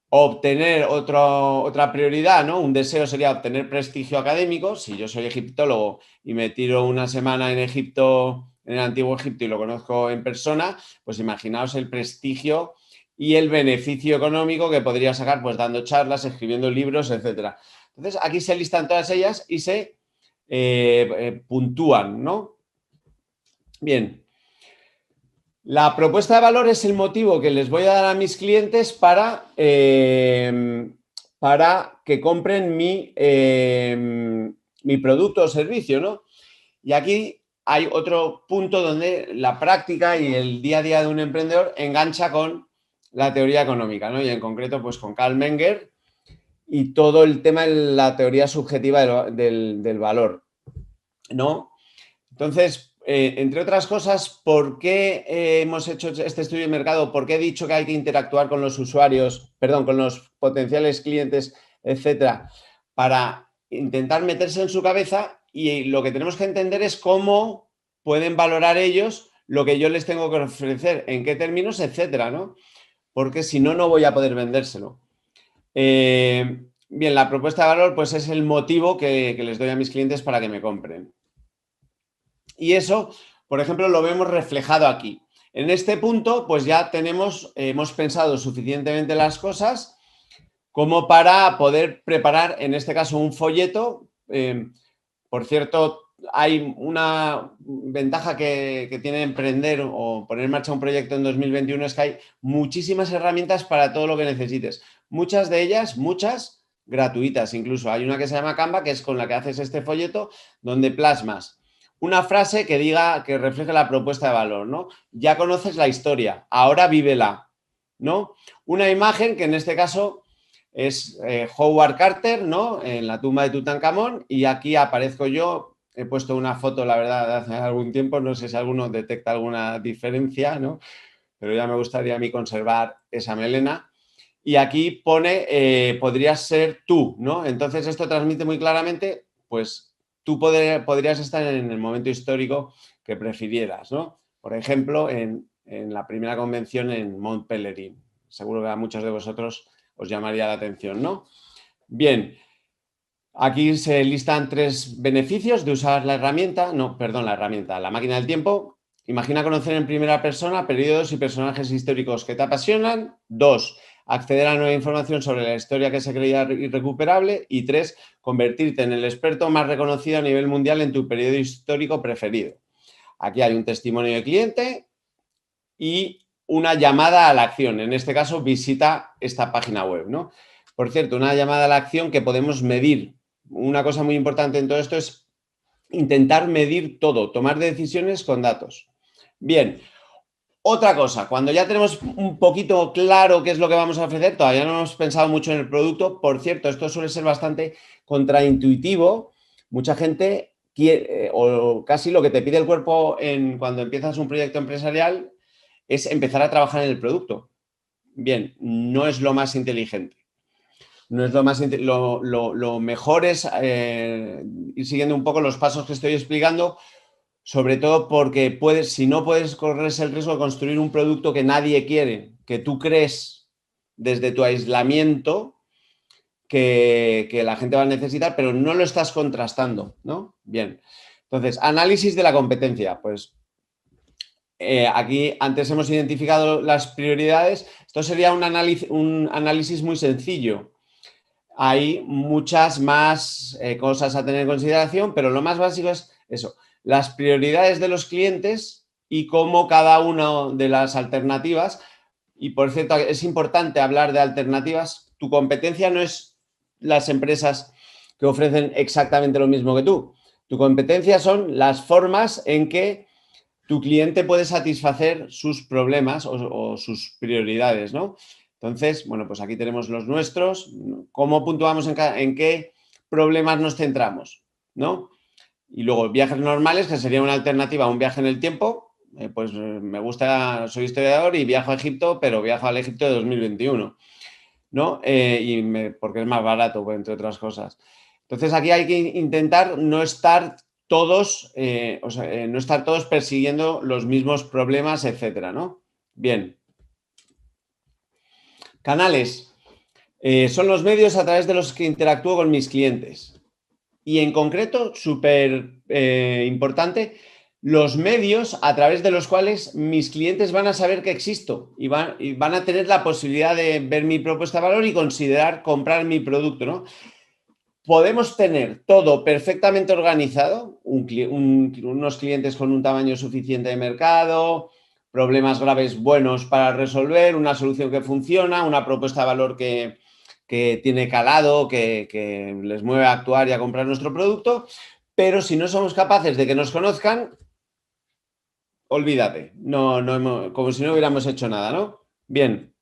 obtener otra prioridad, ¿no? Un deseo sería obtener prestigio académico. Si yo soy egiptólogo y me tiro una semana en Egipto, en el Antiguo Egipto, y lo conozco en persona, pues imaginaos el prestigio y el beneficio económico que podría sacar pues dando charlas, escribiendo libros, etcétera. Entonces, aquí se listan todas ellas y se puntúan, ¿no? Bien. La propuesta de valor es el motivo que les voy a dar a mis clientes para que compren mi producto o servicio, ¿no? Y aquí hay otro punto donde la práctica y el día a día de un emprendedor engancha con la teoría económica, ¿no? Y en concreto, pues con Carl Menger y todo el tema de la teoría subjetiva del valor, ¿no? Entonces, entre otras cosas, ¿por qué hemos hecho este estudio de mercado? ¿Por qué he dicho que hay que interactuar con los usuarios, perdón, con los potenciales clientes, etcétera, para intentar meterse en su cabeza? Y lo que tenemos que entender es cómo pueden valorar ellos lo que yo les tengo que ofrecer, en qué términos, etcétera, ¿no? Porque si no, no voy a poder vendérselo. Bien, la propuesta de valor pues es el motivo que les doy a mis clientes para que me compren. Y eso, por ejemplo, lo vemos reflejado aquí. En este punto, pues ya hemos pensado suficientemente las cosas como para poder preparar, en este caso, un folleto. Por cierto, hay una ventaja que tiene emprender o poner en marcha un proyecto en 2021, es que hay muchísimas herramientas para todo lo que necesites. Muchas de ellas, gratuitas incluso. Hay una que se llama Canva, que es con la que haces este folleto, donde plasmas una frase que diga, que refleje la propuesta de valor, ¿no? Ya conoces la historia, ahora vívela, ¿no? Una imagen que en este caso es Howard Carter, ¿no? En la tumba de Tutankamón, y aquí aparezco yo. He puesto una foto, la verdad, de hace algún tiempo, no sé si alguno detecta alguna diferencia, ¿no? pero ya me gustaría a mí conservar esa melena. Y aquí pone, podrías ser tú, ¿no? Entonces esto transmite muy claramente, pues tú podrías estar en el momento histórico que prefirieras, ¿no? Por ejemplo, en la primera convención en Mont Pelerin. Seguro que a muchos de vosotros os llamaría la atención, ¿no? Bien, aquí se listan 3 beneficios de usar la herramienta, la máquina del tiempo. Imagina conocer en primera persona periodos y personajes históricos que te apasionan. 2, acceder a nueva información sobre la historia que se creía irrecuperable. Y 3, convertirte en el experto más reconocido a nivel mundial en tu periodo histórico preferido. Aquí hay un testimonio de cliente y una llamada a la acción. En este caso, visita esta página web, ¿no? Por cierto, una llamada a la acción que podemos medir. Una cosa muy importante en todo esto es intentar medir todo, tomar decisiones con datos. Bien, otra cosa, cuando ya tenemos un poquito claro qué es lo que vamos a ofrecer, todavía no hemos pensado mucho en el producto. Por cierto, esto suele ser bastante contraintuitivo. Mucha gente quiere, o casi lo que te pide el cuerpo cuando empiezas un proyecto empresarial es empezar a trabajar en el producto. Bien, no es lo más inteligente. No es lo mejor es ir siguiendo un poco los pasos que estoy explicando, sobre todo porque si no puedes correr el riesgo de construir un producto que nadie quiere, que tú crees desde tu aislamiento que la gente va a necesitar, pero no lo estás contrastando, ¿no? Bien. Entonces, análisis de la competencia. Pues aquí antes hemos identificado las prioridades. Esto sería un análisis muy sencillo. Hay muchas más cosas a tener en consideración, pero lo más básico es eso, las prioridades de los clientes y cómo cada una de las alternativas, y por cierto, es importante hablar de alternativas. Tu competencia no es las empresas que ofrecen exactamente lo mismo que tú. Tu competencia son las formas en que tu cliente puede satisfacer sus problemas o sus prioridades, ¿no? Entonces, bueno, pues aquí tenemos los nuestros. ¿Cómo puntuamos en qué problemas nos centramos? ¿No? Y luego viajes normales, que sería una alternativa a un viaje en el tiempo. Me gusta, soy historiador y viajo a Egipto, pero viajo al Egipto de 2021, ¿no? Porque es más barato, entre otras cosas. Entonces aquí hay que intentar no estar todos, no estar todos persiguiendo los mismos problemas, etcétera, ¿no? Bien. Canales. Son los medios a través de los que interactúo con mis clientes. Y en concreto, súper importante, los medios a través de los cuales mis clientes van a saber que existo y van a tener la posibilidad de ver mi propuesta de valor y considerar comprar mi producto, ¿no? Podemos tener todo perfectamente organizado, unos clientes con un tamaño suficiente de mercado, problemas graves buenos para resolver, una solución que funciona, una propuesta de valor que tiene calado, que les mueve a actuar y a comprar nuestro producto, pero si no somos capaces de que nos conozcan, olvídate, como si no hubiéramos hecho nada, ¿no? Bien.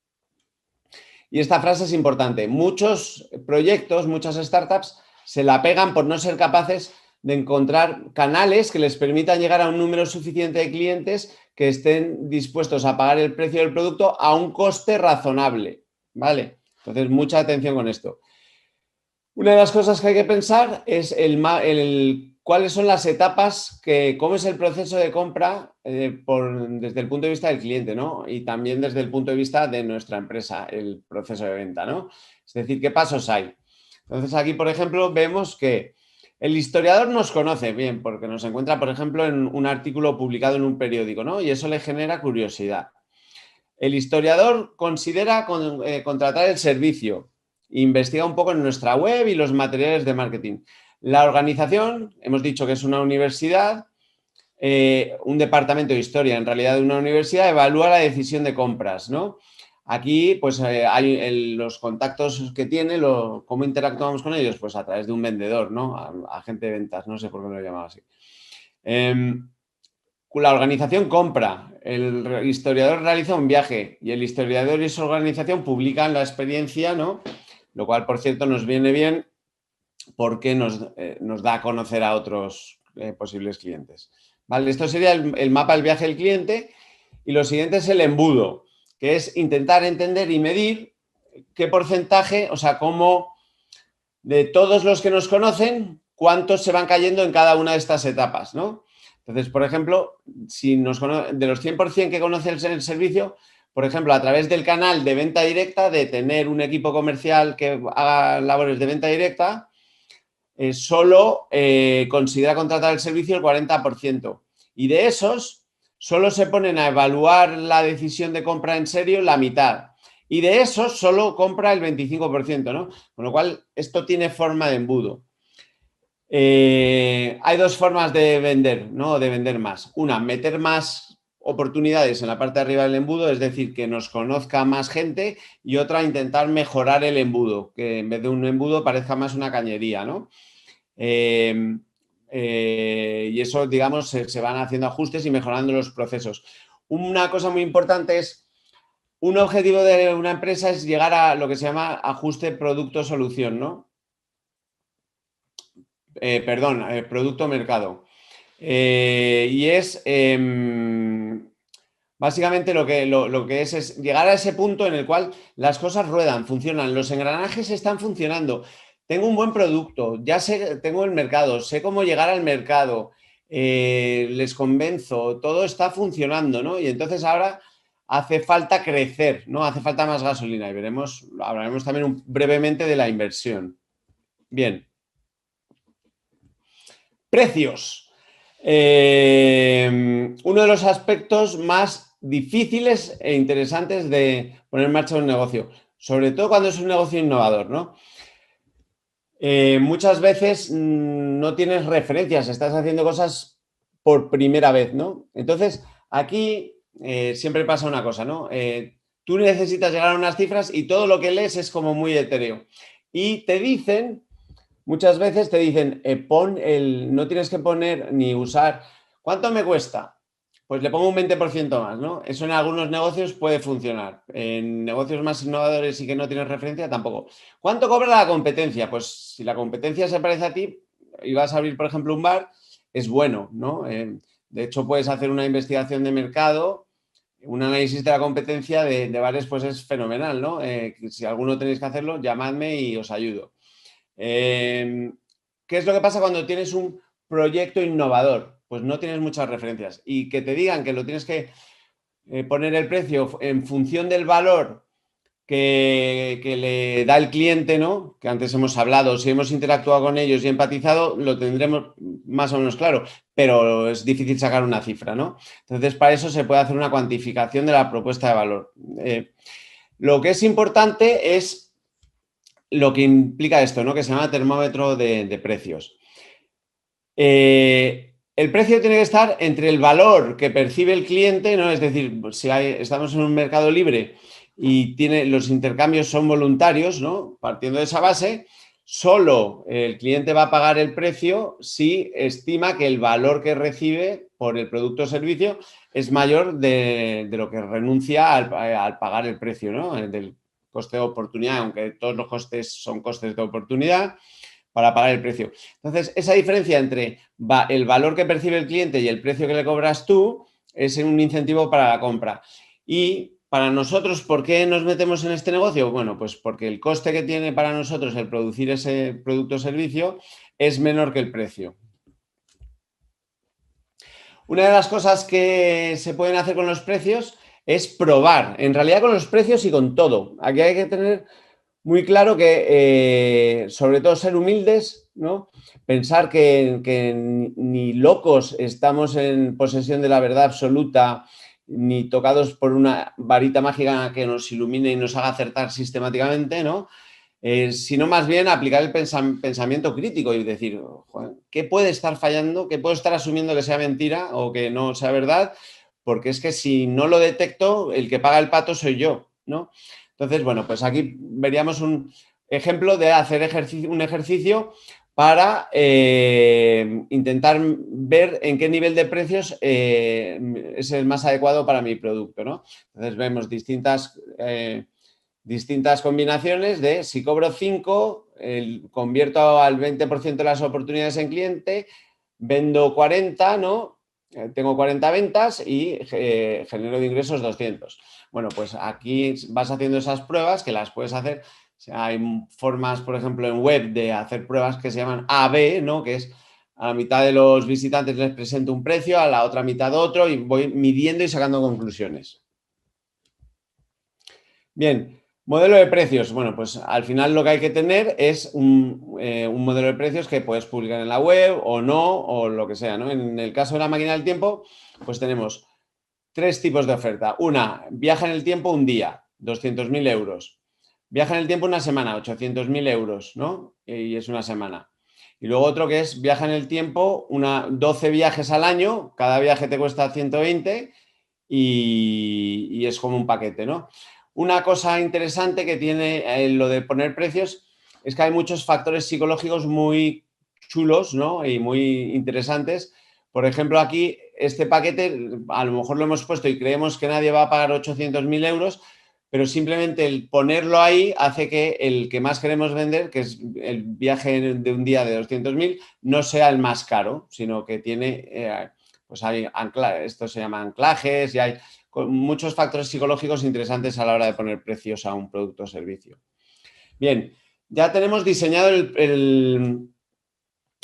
Y esta frase es importante. Muchos proyectos, muchas startups se la pegan por no ser capaces de encontrar canales que les permitan llegar a un número suficiente de clientes que estén dispuestos a pagar el precio del producto a un coste razonable, ¿vale? Entonces, mucha atención con esto. Una de las cosas que hay que pensar es cuáles son las etapas, cómo es el proceso de compra desde el punto de vista del cliente, ¿no? Y también desde el punto de vista de nuestra empresa, el proceso de venta, ¿no? Es decir, ¿qué pasos hay? Entonces, aquí, por ejemplo, vemos que el historiador nos conoce bien porque nos encuentra, por ejemplo, en un artículo publicado en un periódico, ¿no? Y eso le genera curiosidad. El historiador considera contratar el servicio. Investiga un poco en nuestra web y los materiales de marketing. La organización, hemos dicho que es una universidad, un departamento de historia, en realidad de una universidad, evalúa la decisión de compras, ¿no? Aquí, pues, hay los contactos que tiene, cómo interactuamos con ellos, pues a través de un vendedor, ¿no? Agente de ventas, no sé por qué me lo llamaba así. La organización compra, el historiador realiza un viaje y el historiador y su organización publican la experiencia, ¿no? Lo cual, por cierto, nos viene bien porque nos da a conocer a otros posibles clientes. ¿Vale? Esto sería el mapa del viaje del cliente Y lo siguiente es el embudo, que es intentar entender y medir qué porcentaje, o sea, cómo de todos los que nos conocen, cuántos se van cayendo en cada una de estas etapas, ¿no? Entonces, por ejemplo, si de los 100% que conocen el servicio, por ejemplo, a través del canal de venta directa, de tener un equipo comercial que haga labores de venta directa, solo considera contratar el servicio el 40%. Y de esos, solo se ponen a evaluar la decisión de compra en serio la mitad. Y de esos, solo compra el 25%, ¿no? Con lo cual, esto tiene forma de embudo. Hay dos formas de vender, ¿no? De vender más. Una, meter más oportunidades en la parte de arriba del embudo, es decir, que nos conozca más gente, y otra, intentar mejorar el embudo, que en vez de un embudo parezca más una cañería, ¿no? Y eso, digamos, se van haciendo ajustes y mejorando los procesos. Una cosa muy importante es, un objetivo de una empresa es llegar a lo que se llama ajuste producto-solución, ¿no? Producto-mercado. Y es básicamente lo que es llegar a ese punto en el cual las cosas ruedan, funcionan, los engranajes están funcionando. Tengo un buen producto, ya sé, tengo el mercado, sé cómo llegar al mercado, les convenzo, todo está funcionando, ¿no? Y entonces ahora hace falta crecer, ¿no? Hace falta más gasolina y hablaremos también brevemente de la inversión. Bien. Precios. Uno de los aspectos más difíciles e interesantes de poner en marcha un negocio, sobre todo cuando es un negocio innovador, ¿no? Muchas veces no tienes referencias, estás haciendo cosas por primera vez, ¿no? Entonces, aquí siempre pasa una cosa, ¿no? Tú necesitas llegar a unas cifras y todo lo que lees es como muy etéreo. Y te dicen... Muchas veces te dicen, no tienes que poner ni usar, ¿cuánto me cuesta? Pues le pongo un 20% más, ¿no? Eso en algunos negocios puede funcionar. En negocios más innovadores y que no tienes referencia, tampoco. ¿Cuánto cobra la competencia? Pues si la competencia se parece a ti y vas a abrir, por ejemplo, un bar, es bueno, ¿no? De hecho, puedes hacer una investigación de mercado, un análisis de la competencia de bares, pues es fenomenal, ¿no? Si alguno tenéis que hacerlo, llamadme y os ayudo. ¿Qué es lo que pasa cuando tienes un proyecto innovador? Pues no tienes muchas referencias. Y que te digan que lo tienes que poner el precio en función del valor que le da el cliente, ¿no? Que antes hemos hablado, si hemos interactuado con ellos y empatizado, lo tendremos más o menos claro, pero es difícil sacar una cifra, ¿no? Entonces, para eso se puede hacer una cuantificación de la propuesta de valor. Lo que es importante es lo que implica esto, ¿no? Que se llama termómetro de precios. El precio tiene que estar entre el valor que percibe el cliente, ¿no? Es decir, si estamos en un mercado libre y los intercambios son voluntarios, ¿no? Partiendo de esa base, solo el cliente va a pagar el precio si estima que el valor que recibe por el producto o servicio es mayor de lo que renuncia al pagar el precio, ¿no? Del coste de oportunidad, aunque todos los costes son costes de oportunidad, para pagar el precio. Entonces, esa diferencia entre el valor que percibe el cliente y el precio que le cobras tú es un incentivo para la compra. Y para nosotros, ¿por qué nos metemos en este negocio? Bueno, pues porque el coste que tiene para nosotros el producir ese producto o servicio es menor que el precio. Una de las cosas que se pueden hacer con los precios es probar, en realidad con los precios y con todo. Aquí hay que tener muy claro que, sobre todo, ser humildes, ¿no? Pensar que ni locos estamos en posesión de la verdad absoluta, ni tocados por una varita mágica que nos ilumine y nos haga acertar sistemáticamente, ¿no? Sino más bien aplicar el pensamiento crítico y decir, ¿qué puede estar fallando? ¿Qué puedo estar asumiendo que sea mentira o que no sea verdad? Porque es que si no lo detecto, el que paga el pato soy yo, ¿no? Entonces, bueno, pues aquí veríamos un ejemplo de hacer un ejercicio para intentar ver en qué nivel de precios es el más adecuado para mi producto, ¿no? Entonces vemos distintas combinaciones de si cobro 5, convierto al 20% de las oportunidades en cliente, vendo 40, ¿no? tengo 40 ventas y genero de ingresos 200. Bueno, pues aquí vas haciendo esas pruebas que las puedes hacer. O sea, hay formas, por ejemplo, en web de hacer pruebas que se llaman A/B, ¿no? Que es a la mitad de los visitantes les presento un precio, a la otra mitad otro y voy midiendo y sacando conclusiones. Bien, modelo de precios. Bueno, pues al final lo que hay que tener es un modelo de precios que puedes publicar en la web o no, o lo que sea, ¿no? En el caso de la máquina del tiempo, pues tenemos 3 tipos de oferta. Una, viaja en el tiempo un día, 200.000 euros. Viaja en el tiempo una semana, 800.000 euros, ¿no? Y es una semana. Y luego otro que es viaja en el tiempo, 12 viajes al año, cada viaje te cuesta 120 y es como un paquete, ¿no? Una cosa interesante que tiene lo de poner precios es que hay muchos factores psicológicos muy chulos, ¿no? Y muy interesantes. Por ejemplo, aquí este paquete a lo mejor lo hemos puesto y creemos que nadie va a pagar 800.000 euros, pero simplemente el ponerlo ahí hace que el que más queremos vender, que es el viaje de un día de 200.000, no sea el más caro, sino que tiene, pues hay esto se llama anclajes y hay muchos factores psicológicos interesantes a la hora de poner precios a un producto o servicio. Bien, ya tenemos diseñado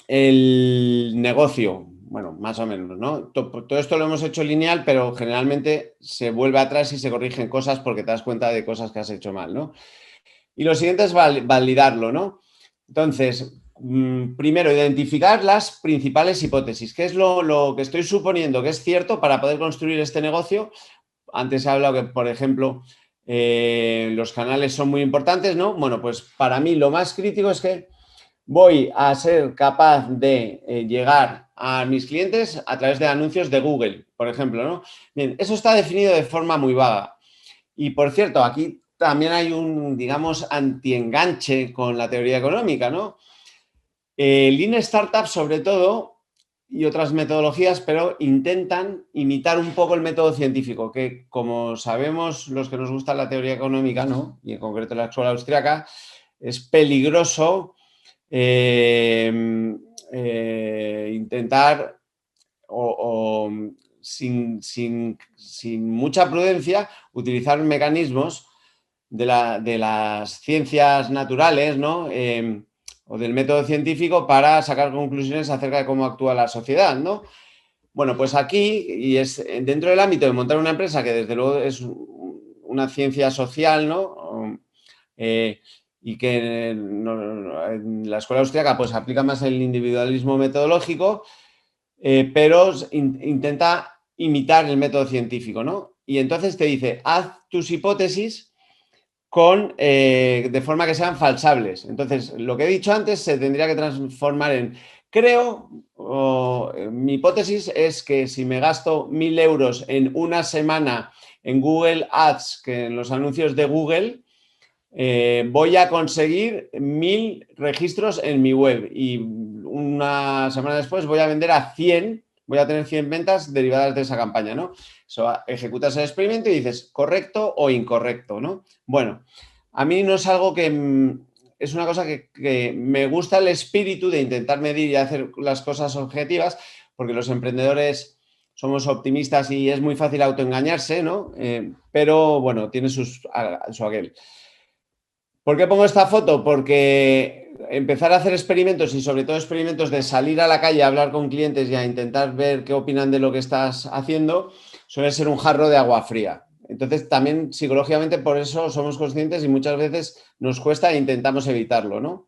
el negocio, bueno, más o menos, ¿no? Todo esto lo hemos hecho lineal, pero generalmente se vuelve atrás y se corrigen cosas porque te das cuenta de cosas que has hecho mal, ¿no? Y lo siguiente es validarlo, ¿no? Entonces, primero, identificar las principales hipótesis. ¿Qué es lo que estoy suponiendo que es cierto para poder construir este negocio? Antes he hablado que, por ejemplo, los canales son muy importantes, ¿no? Bueno, pues para mí lo más crítico es que voy a ser capaz de llegar a mis clientes a través de anuncios de Google, por ejemplo, ¿no? Bien, eso está definido de forma muy vaga. Y, por cierto, aquí también hay un, digamos, antienganche con la teoría económica, ¿no? Lean Startup, sobre todo, y otras metodologías, pero intentan imitar un poco el método científico, que, como sabemos los que nos gusta la teoría económica, ¿no? Y en concreto la escuela austriaca, es peligroso intentar o sin mucha prudencia utilizar mecanismos de las ciencias naturales, ¿no? O del método científico para sacar conclusiones acerca de cómo actúa la sociedad, ¿no? Bueno, pues aquí, y es dentro del ámbito de montar una empresa, que desde luego es una ciencia social, ¿no? Y que en la escuela austríaca pues aplica más el individualismo metodológico, pero intenta imitar el método científico, ¿no? Y entonces te dice, haz tus hipótesis de forma que sean falsables. Entonces, lo que he dicho antes se tendría que transformar en mi hipótesis es que si me gasto 1.000 euros en una semana en Google Ads, que en los anuncios de Google, voy a conseguir 1.000 registros en mi web y una semana después voy a vender a 100, voy a tener 100 ventas derivadas de esa campaña, ¿no? Ejecutas el experimento y dices correcto o incorrecto, ¿no? Bueno, a mí no es algo que es una cosa que me gusta el espíritu de intentar medir y hacer las cosas objetivas, porque los emprendedores somos optimistas y es muy fácil autoengañarse, ¿no? Pero bueno, tiene su aquel. ¿Por qué pongo esta foto? Porque empezar a hacer experimentos y sobre todo experimentos de salir a la calle a hablar con clientes y a intentar ver qué opinan de lo que estás haciendo suele ser un jarro de agua fría. Entonces también psicológicamente por eso somos conscientes y muchas veces nos cuesta e intentamos evitarlo, ¿no?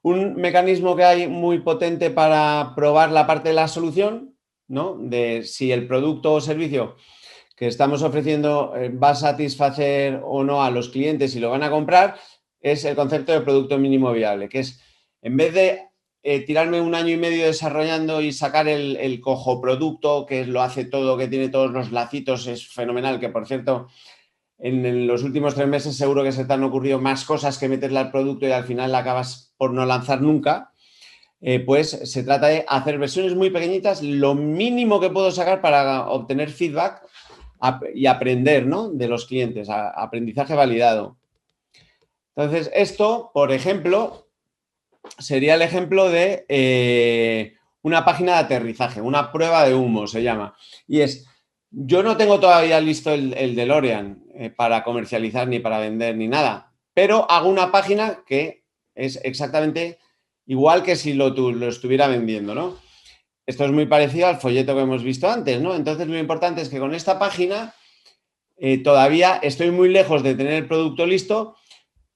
Un mecanismo que hay muy potente para probar la parte de la solución, ¿no? De si el producto o servicio que estamos ofreciendo va a satisfacer o no a los clientes y lo van a comprar, es el concepto de producto mínimo viable, que es, en vez de tirarme 1 año y medio desarrollando y sacar el cojo producto, que lo hace todo, que tiene todos los lacitos, es fenomenal, que por cierto, en los últimos 3 meses seguro que se te han ocurrido más cosas que meterle al producto y al final la acabas por no lanzar nunca. Pues se trata de hacer versiones muy pequeñitas, lo mínimo que puedo sacar para obtener feedback y aprender, ¿no? De los clientes, aprendizaje validado. Entonces, esto, por ejemplo, sería el ejemplo de una página de aterrizaje, una prueba de humo se llama. Y es, yo no tengo todavía listo el DeLorean para comercializar ni para vender ni nada, pero hago una página que es exactamente igual que si lo estuviera vendiendo, ¿no? Esto es muy parecido al folleto que hemos visto antes, ¿no? Entonces lo importante es que con esta página todavía estoy muy lejos de tener el producto listo,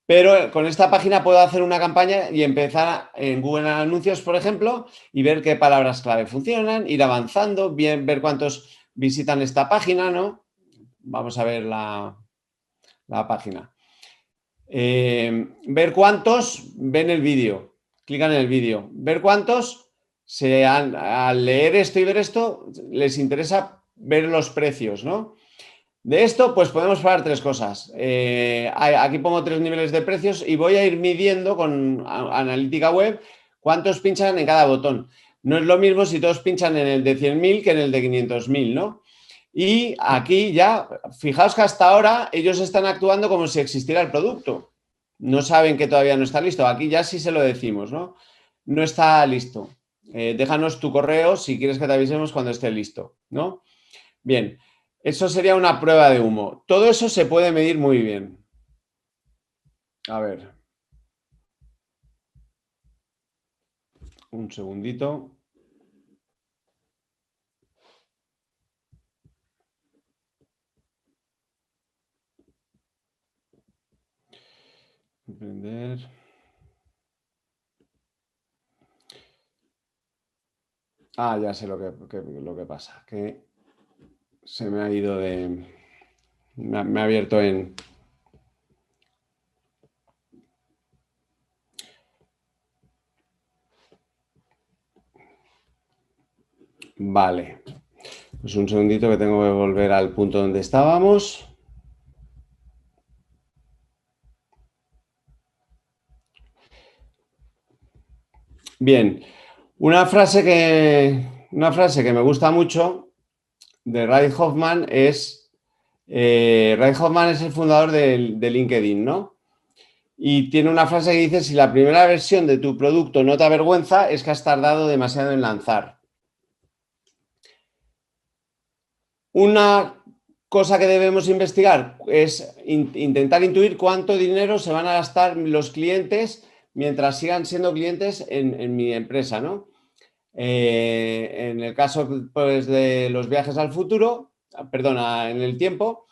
pero con esta página puedo hacer una campaña y empezar en Google Anuncios, por ejemplo, y ver qué palabras clave funcionan, ir avanzando, ver cuántos visitan esta página, ¿no? Vamos a ver la página. Ver cuántos ven el vídeo, clican en el vídeo. Ver cuántos al leer esto y ver esto les interesa ver los precios, ¿no? De esto, pues podemos probar tres cosas. Aquí pongo 3 niveles de precios y voy a ir midiendo con analítica web cuántos pinchan en cada botón. No es lo mismo si todos pinchan en el de 100.000 que en el de 500.000, ¿no? Y aquí ya, fijaos que hasta ahora ellos están actuando como si existiera el producto. No saben que todavía no está listo. Aquí ya sí se lo decimos, ¿no? No está listo. Déjanos tu correo si quieres que te avisemos cuando esté listo, ¿no? Bien. Eso sería una prueba de humo. Todo eso se puede medir muy bien. A ver. Un segundito. Emprender. Ya sé lo que pasa. Que se me ha ido de... Me ha abierto en... Vale. Pues un segundito que tengo que volver al punto donde estábamos. Bien. Una frase que me gusta mucho de Reid Hoffman es... Reid Hoffman es el fundador de LinkedIn, ¿no? Y tiene una frase que dice, si la primera versión de tu producto no te avergüenza, es que has tardado demasiado en lanzar. Una cosa que debemos investigar es intentar intuir cuánto dinero se van a gastar los clientes mientras sigan siendo clientes en mi empresa, ¿no? En el caso, pues, de los viajes al futuro, perdona, en el tiempo,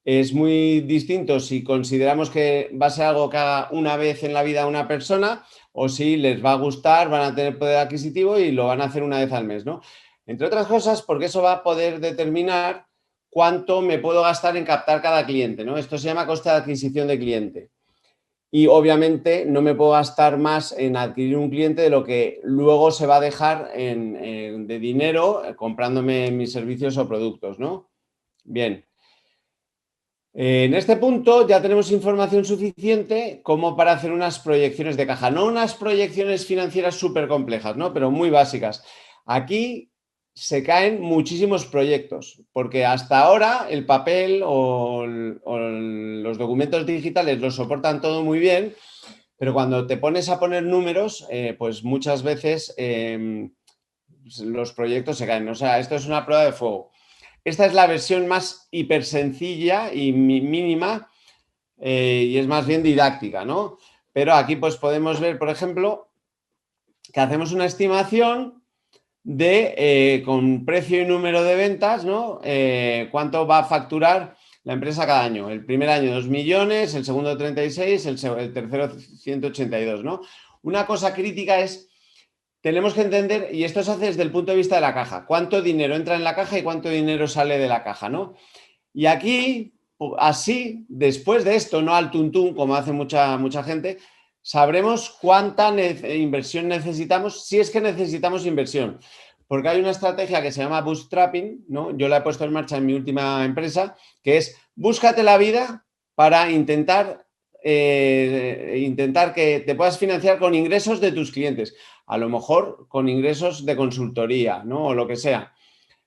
es muy distinto si consideramos que va a ser algo que haga una vez en la vida una persona o si les va a gustar, van a tener poder adquisitivo y lo van a hacer una vez al mes, ¿no? Entre otras cosas, porque eso va a poder determinar cuánto me puedo gastar en captar cada cliente, ¿no? Esto se llama coste de adquisición de cliente. Y obviamente no me puedo gastar más en adquirir un cliente de lo que luego se va a dejar de dinero comprándome mis servicios o productos, ¿no? Bien. En este punto ya tenemos información suficiente como para hacer unas proyecciones de caja, no unas proyecciones financieras súper complejas, ¿no? Pero muy básicas. Aquí se caen muchísimos proyectos, porque hasta ahora el papel o los documentos digitales los soportan todo muy bien, pero cuando te pones a poner números, pues muchas veces los proyectos se caen. O sea, esto es una prueba de fuego. Esta es la versión más hiper sencilla y mínima y es más bien didáctica, ¿no? Pero aquí pues podemos ver, por ejemplo, que hacemos una estimación de, con precio y número de ventas, ¿no? Cuánto va a facturar la empresa cada año. El primer año 2 millones, el segundo 36, el tercero 182, ¿no? Una cosa crítica es... Tenemos que entender, y esto se hace desde el punto de vista de la caja, cuánto dinero entra en la caja y cuánto dinero sale de la caja, ¿no? Y aquí, así, después de esto, no al tuntún, como hace mucha gente, sabremos cuánta inversión necesitamos, si es que necesitamos inversión. Porque hay una estrategia que se llama bootstrapping, ¿no? Yo la he puesto en marcha en mi última empresa, que es búscate la vida para intentar que te puedas financiar con ingresos de tus clientes. A lo mejor con ingresos de consultoría, ¿no? O lo que sea.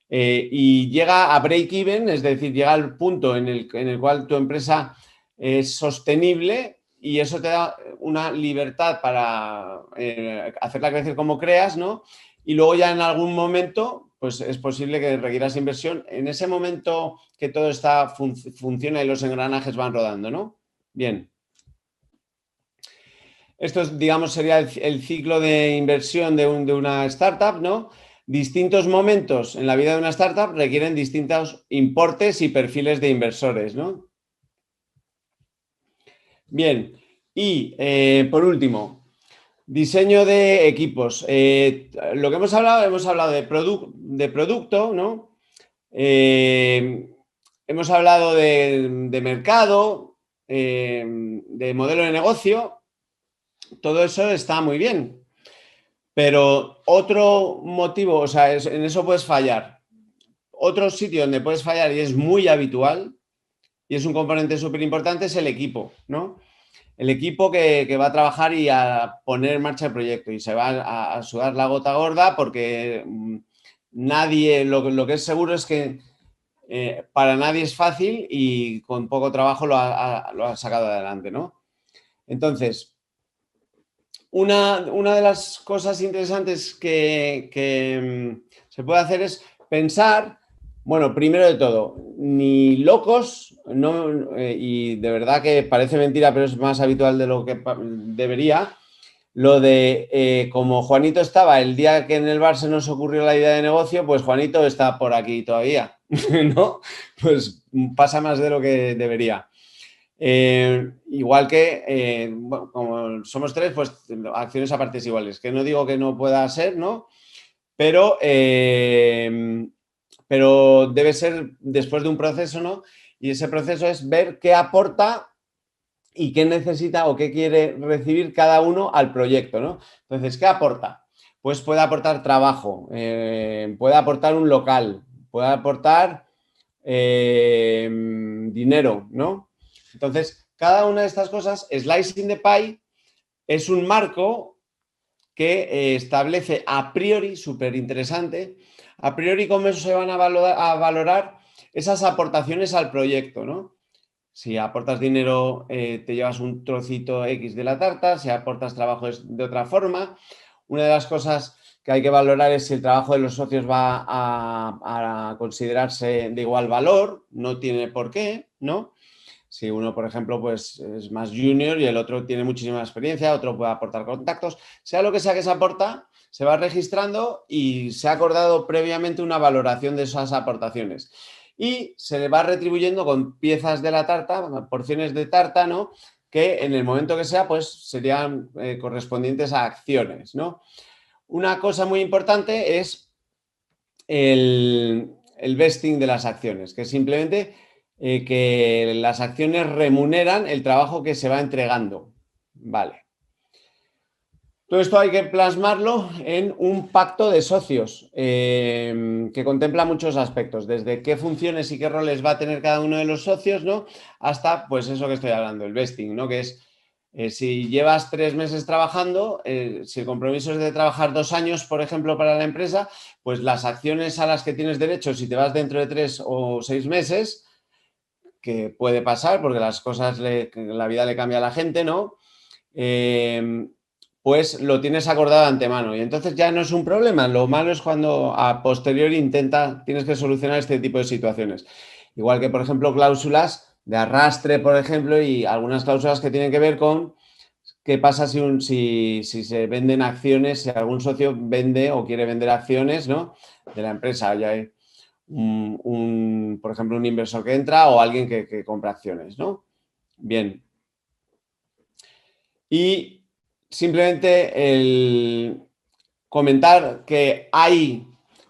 Y llega a break-even, es decir, llega al punto en el cual tu empresa es sostenible y eso te da una libertad para hacerla crecer como creas, ¿no? y luego ya en algún momento pues es posible que requieras inversión en ese momento que todo funciona y los engranajes van rodando, ¿no? Bien. Esto, digamos, sería el ciclo de inversión de una startup, ¿no? Distintos momentos en la vida de una startup requieren distintos importes y perfiles de inversores, ¿no? Bien, y por último, diseño de equipos. Lo que hemos hablado de producto, ¿no? Hemos hablado de mercado, de modelo de negocio. Todo eso está muy bien. Pero otro motivo, o sea, en eso puedes fallar. Otro sitio donde puedes fallar y es muy habitual y es un componente súper importante es el equipo, ¿no? El equipo que va a trabajar y a poner en marcha el proyecto y se va a sudar la gota gorda porque nadie, lo que es seguro es que para nadie es fácil y con poco trabajo lo ha sacado adelante, ¿no? Entonces, una de las cosas interesantes que se puede hacer es pensar, bueno, primero de todo, ni locos, no, y de verdad que parece mentira, pero es más habitual de lo que debería, lo de como Juanito estaba el día que en el bar se nos ocurrió la idea de negocio, pues Juanito está por aquí todavía, ¿no? Pues pasa más de lo que debería. Igual que, bueno, como somos tres, pues acciones a partes iguales, que no digo que no pueda ser, ¿no? Pero debe ser después de un proceso, ¿no? Y ese proceso es ver qué aporta y qué necesita o qué quiere recibir cada uno al proyecto, ¿no? Entonces, ¿qué aporta? Pues puede aportar trabajo, puede aportar un local, puede aportar dinero, ¿no? Entonces, cada una de estas cosas, Slicing the Pie es un marco que establece a priori, súper interesante, a priori cómo se van a valorar esas aportaciones al proyecto, ¿no? Si aportas dinero, te llevas un trocito X de la tarta, si aportas trabajo es de otra forma. Una de las cosas que hay que valorar es si el trabajo de los socios va a considerarse de igual valor, no tiene por qué, ¿no? Si uno, por ejemplo, pues es más junior y el otro tiene muchísima experiencia, otro puede aportar contactos, sea lo que sea que se aporta, se va registrando y se ha acordado previamente una valoración de esas aportaciones. Y se le va retribuyendo con piezas de la tarta, porciones de tarta, ¿no? Que en el momento que sea, pues serían correspondientes a acciones, ¿no? Una cosa muy importante es el vesting de las acciones, que es simplemente que las acciones remuneran el trabajo que se va entregando. Vale. Todo esto hay que plasmarlo en un pacto de socios que contempla muchos aspectos, desde qué funciones y qué roles va a tener cada uno de los socios, ¿no? Hasta, pues eso que estoy hablando, el vesting, ¿no? Que es, si llevas 3 meses trabajando, si el compromiso es de trabajar 2 años, por ejemplo, para la empresa, pues las acciones a las que tienes derecho, si te vas dentro de 3 o 6 meses, que puede pasar porque las cosas, la vida le cambia a la gente, ¿no? Pues lo tienes acordado de antemano y entonces ya no es un problema. Lo malo es cuando a posteriori tienes que solucionar este tipo de situaciones. Igual que, por ejemplo, cláusulas de arrastre, por ejemplo, y algunas cláusulas que tienen que ver con qué pasa si se venden acciones, si algún socio vende o quiere vender acciones, ¿no? De la empresa. Ya hay por ejemplo, un inversor que entra o alguien que compra acciones, ¿no? Bien. Y simplemente el comentar que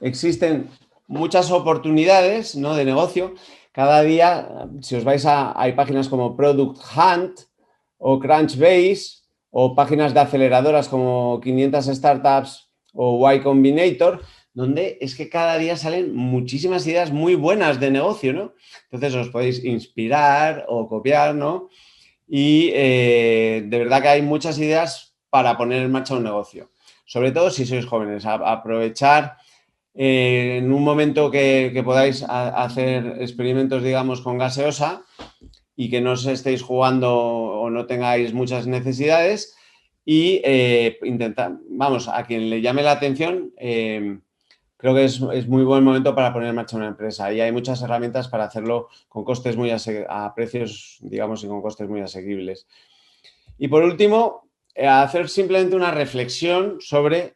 existen muchas oportunidades, ¿no?, de negocio. Cada día, si os vais hay páginas como Product Hunt o Crunchbase o páginas de aceleradoras como 500 Startups o Y Combinator, donde es que cada día salen muchísimas ideas muy buenas de negocio, ¿no? Entonces os podéis inspirar o copiar, ¿no? Y de verdad que hay muchas ideas para poner en marcha un negocio. Sobre todo si sois jóvenes, aprovechar en un momento que podáis hacer experimentos, digamos, con gaseosa y que no os estéis jugando o no tengáis muchas necesidades y intentar, vamos, a quien le llame la atención, creo que es muy buen momento para poner en marcha una empresa y hay muchas herramientas para hacerlo con costes a precios, digamos, y con costes muy asequibles. Y por último, hacer simplemente una reflexión sobre...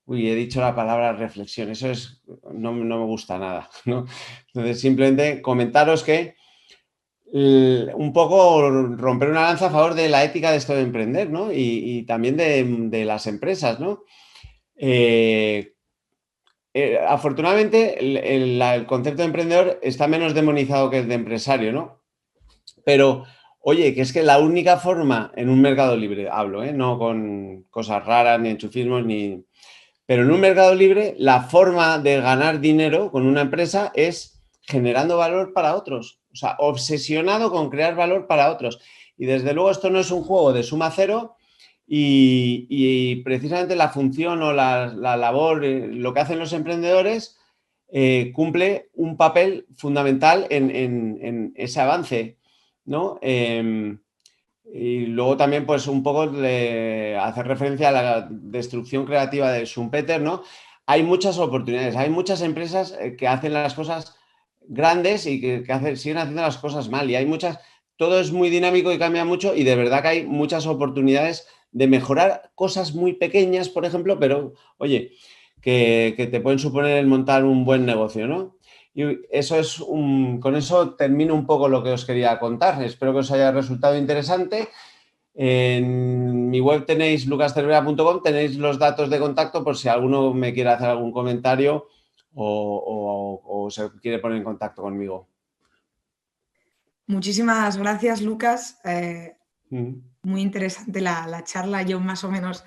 Uy, he dicho la palabra reflexión, eso no me gusta nada, ¿no? Entonces, simplemente comentaros que un poco romper una lanza a favor de la ética de esto de emprender, ¿no? Y también de las empresas, ¿no? Afortunadamente, el concepto de emprendedor está menos demonizado que el de empresario, ¿no? Pero, oye, que es que la única forma en un mercado libre, hablo, no con cosas raras, ni enchufismos, ni... Pero en un mercado libre, la forma de ganar dinero con una empresa es generando valor para otros. O sea, obsesionado con crear valor para otros. Y desde luego esto no es un juego de suma cero y precisamente la función o la labor, lo que hacen los emprendedores, cumple un papel fundamental en ese avance, ¿no? Y luego también, pues, un poco hacer referencia a la destrucción creativa de Schumpeter, ¿no? Hay muchas oportunidades, hay muchas empresas que hacen las cosas grandes y que siguen haciendo las cosas mal. Y hay muchas, todo es muy dinámico y cambia mucho y de verdad que hay muchas oportunidades de mejorar cosas muy pequeñas, por ejemplo, pero, oye, que te pueden suponer el montar un buen negocio, ¿no? Y eso con eso termino un poco lo que os quería contar. Espero que os haya resultado interesante. En mi web tenéis lucascervera.com, tenéis los datos de contacto por si alguno me quiere hacer algún comentario o se quiere poner en contacto conmigo. Muchísimas gracias, Lucas. Muy interesante la charla. Yo más o menos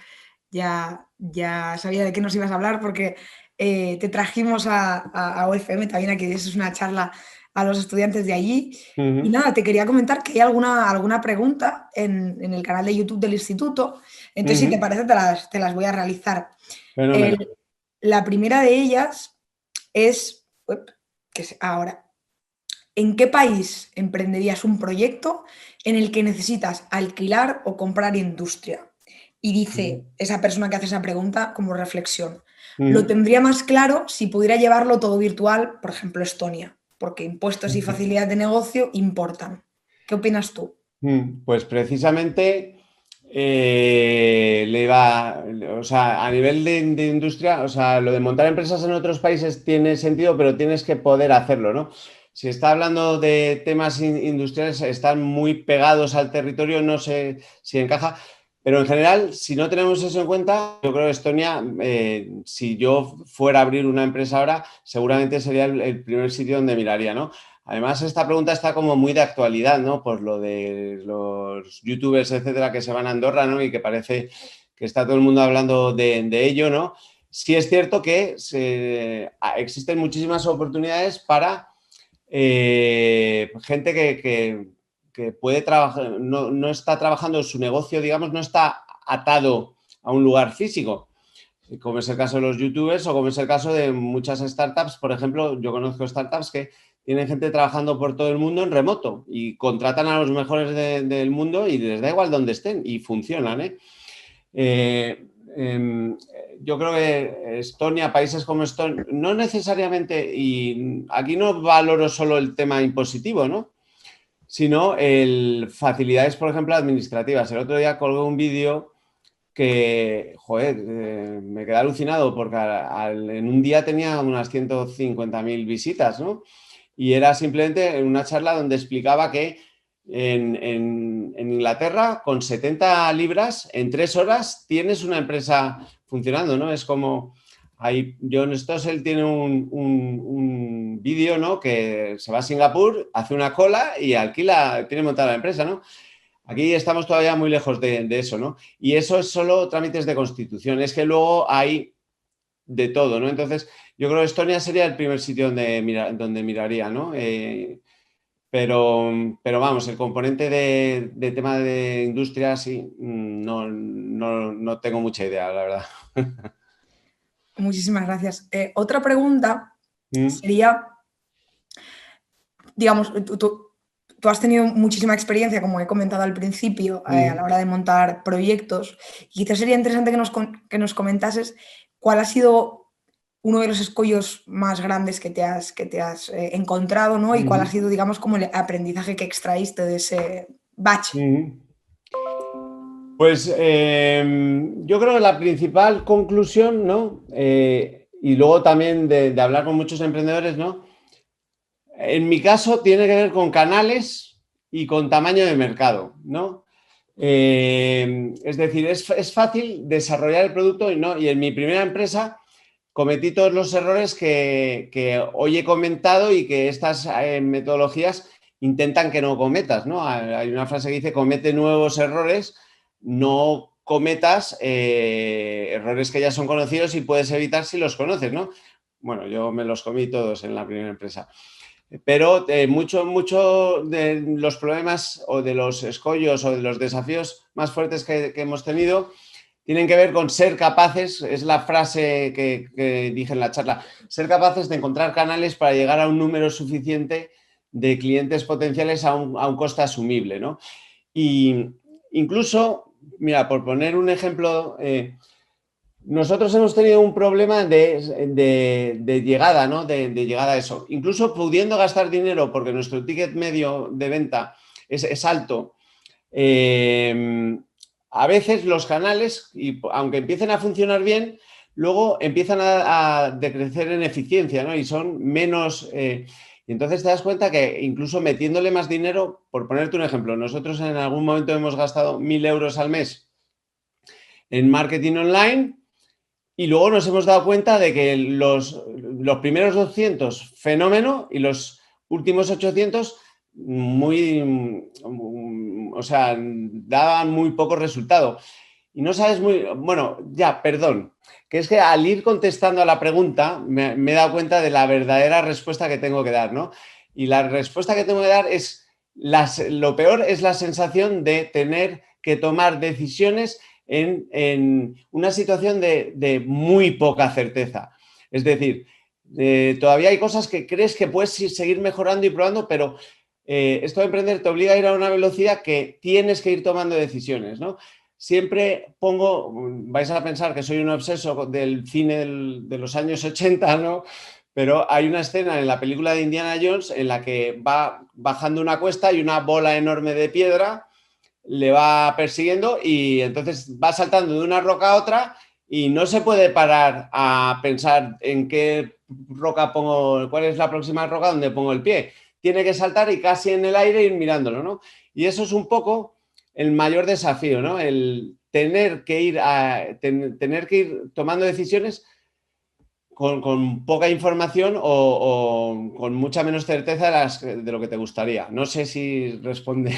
ya sabía de qué nos ibas a hablar porque te trajimos a OFM también a que dieses una charla a los estudiantes de allí. Y nada, te quería comentar que hay alguna pregunta en el canal de YouTube del instituto. Entonces, si te parece, te las voy a realizar. La primera de ellas es, ahora, ¿en qué país emprenderías un proyecto en el que necesitas alquilar o comprar industria? Y dice esa persona que hace esa pregunta como reflexión. Lo tendría más claro si pudiera llevarlo todo virtual, por ejemplo, Estonia, porque impuestos y facilidad de negocio importan. ¿Qué opinas tú? Pues precisamente o sea, a nivel de industria, o sea, lo de montar empresas en otros países tiene sentido, pero tienes que poder hacerlo, ¿no? Si está hablando de temas industriales, están muy pegados al territorio, no sé si encaja, pero en general, si no tenemos eso en cuenta, yo creo que Estonia, si yo fuera a abrir una empresa ahora, seguramente sería el primer sitio donde miraría, ¿no? Además, esta pregunta está como muy de actualidad, ¿no? Por lo de los youtubers, etcétera, que se van a Andorra, ¿no? Y que parece que está todo el mundo hablando de ello, ¿no? Sí es cierto que existen muchísimas oportunidades para gente que puede trabajar, no está trabajando su negocio, digamos, no está atado a un lugar físico, como es el caso de los youtubers o como es el caso de muchas startups. Por ejemplo, yo conozco startups que tienen gente trabajando por todo el mundo en remoto y contratan a los mejores del mundo y les da igual dónde estén y funcionan, ¿eh? Yo creo que Estonia, países como Estonia, no necesariamente, y aquí no valoro solo el tema impositivo, ¿no? Sino facilidades, por ejemplo, administrativas. El otro día colgué un vídeo que, joder, me quedé alucinado porque en un día tenía unas 150.000 visitas, ¿no? Y era simplemente una charla donde explicaba que en Inglaterra, con 70 libras, en 3 horas tienes una empresa funcionando, ¿no? Es como, John Stossel tiene un vídeo, ¿no? Que se va a Singapur, hace una cola y tiene montada la empresa, ¿no? Aquí estamos todavía muy lejos de eso, ¿no? Y eso es solo trámites de constitución, es que luego hay de todo, ¿no? Entonces, yo creo que Estonia sería el primer sitio donde miraría, ¿no? Pero vamos, el componente de tema de industria, sí, no tengo mucha idea, la verdad. Muchísimas gracias. Otra pregunta sería, digamos, tú has tenido muchísima experiencia, como he comentado al principio, a la hora de montar proyectos. Y quizás sería interesante que nos comentases cuál ha sido uno de los escollos más grandes que te has encontrado, ¿no? Y cuál ha sido, digamos, como el aprendizaje que extraíste de ese bache. Pues yo creo que la principal conclusión, ¿no? Y luego también de hablar con muchos emprendedores, ¿no? En mi caso tiene que ver con canales y con tamaño de mercado, ¿no? Es decir, es fácil desarrollar el producto y en mi primera empresa cometí todos los errores que hoy he comentado y que estas metodologías intentan que no cometas, ¿no? Hay una frase que dice: comete nuevos errores, no cometas errores que ya son conocidos y puedes evitar si los conoces, ¿no? Bueno, yo me los comí todos en la primera empresa. Pero mucho de los problemas o de los escollos o de los desafíos más fuertes que hemos tenido tienen que ver con ser capaces, es la frase que dije en la charla, ser capaces de encontrar canales para llegar a un número suficiente de clientes potenciales a un coste asumible, ¿no? Y incluso, mira, por poner un ejemplo, nosotros hemos tenido un problema de llegada, ¿no? De llegada a eso. Incluso pudiendo gastar dinero, porque nuestro ticket medio de venta es alto, a veces los canales, y aunque empiecen a funcionar bien, luego empiezan a decrecer en eficiencia, ¿no? Y son menos... y entonces te das cuenta que incluso metiéndole más dinero, por ponerte un ejemplo, nosotros en algún momento hemos gastado 1.000 euros al mes en marketing online y luego nos hemos dado cuenta de que los primeros 200, fenómeno, y los últimos 800 o sea, daban muy poco resultado. Y no sabes perdón, que es que al ir contestando a la pregunta me he dado cuenta de la verdadera respuesta que tengo que dar, ¿no? Y la respuesta que tengo que dar es, lo peor es la sensación de tener que tomar decisiones en una situación de muy poca certeza. Es decir, todavía hay cosas que crees que puedes seguir mejorando y probando, pero esto de emprender te obliga a ir a una velocidad que tienes que ir tomando decisiones, ¿no? Siempre vais a pensar que soy un obseso del cine de los años 80, ¿no? Pero hay una escena en la película de Indiana Jones en la que va bajando una cuesta y una bola enorme de piedra le va persiguiendo y entonces va saltando de una roca a otra y no se puede parar a pensar en qué roca pongo, cuál es la próxima roca donde pongo el pie. Tiene que saltar y casi en el aire ir mirándolo, ¿no? Y eso es un poco el mayor desafío, ¿no? El tener que ir tomando decisiones con poca información o con mucha menos certeza de lo que te gustaría. No sé si responde.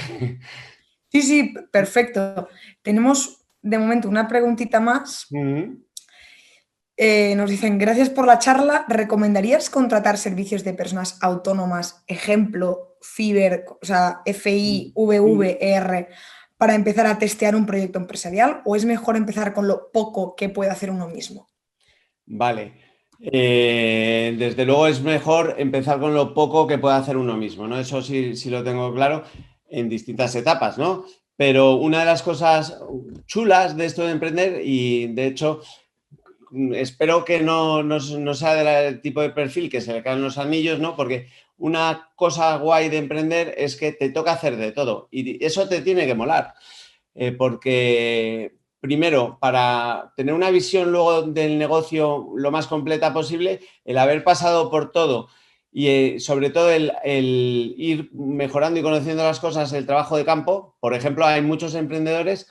Sí, sí, perfecto. Tenemos de momento una preguntita más. Nos dicen: gracias por la charla. ¿Recomendarías contratar servicios de personas autónomas, ejemplo, Fiverr, o sea, FI, VVR, para empezar a testear un proyecto empresarial? ¿O es mejor empezar con lo poco que puede hacer uno mismo? Vale. Desde luego es mejor empezar con lo poco que puede hacer uno mismo, ¿no? Eso sí lo tengo claro en distintas etapas, ¿no? Pero una de las cosas chulas de esto de emprender, y de hecho espero que no sea del tipo de perfil que se le caen los anillos, ¿no? Porque una cosa guay de emprender es que te toca hacer de todo y eso te tiene que molar, porque primero, para tener una visión luego del negocio lo más completa posible, el haber pasado por todo y sobre todo el ir mejorando y conociendo las cosas, el trabajo de campo. Por ejemplo, hay muchos emprendedores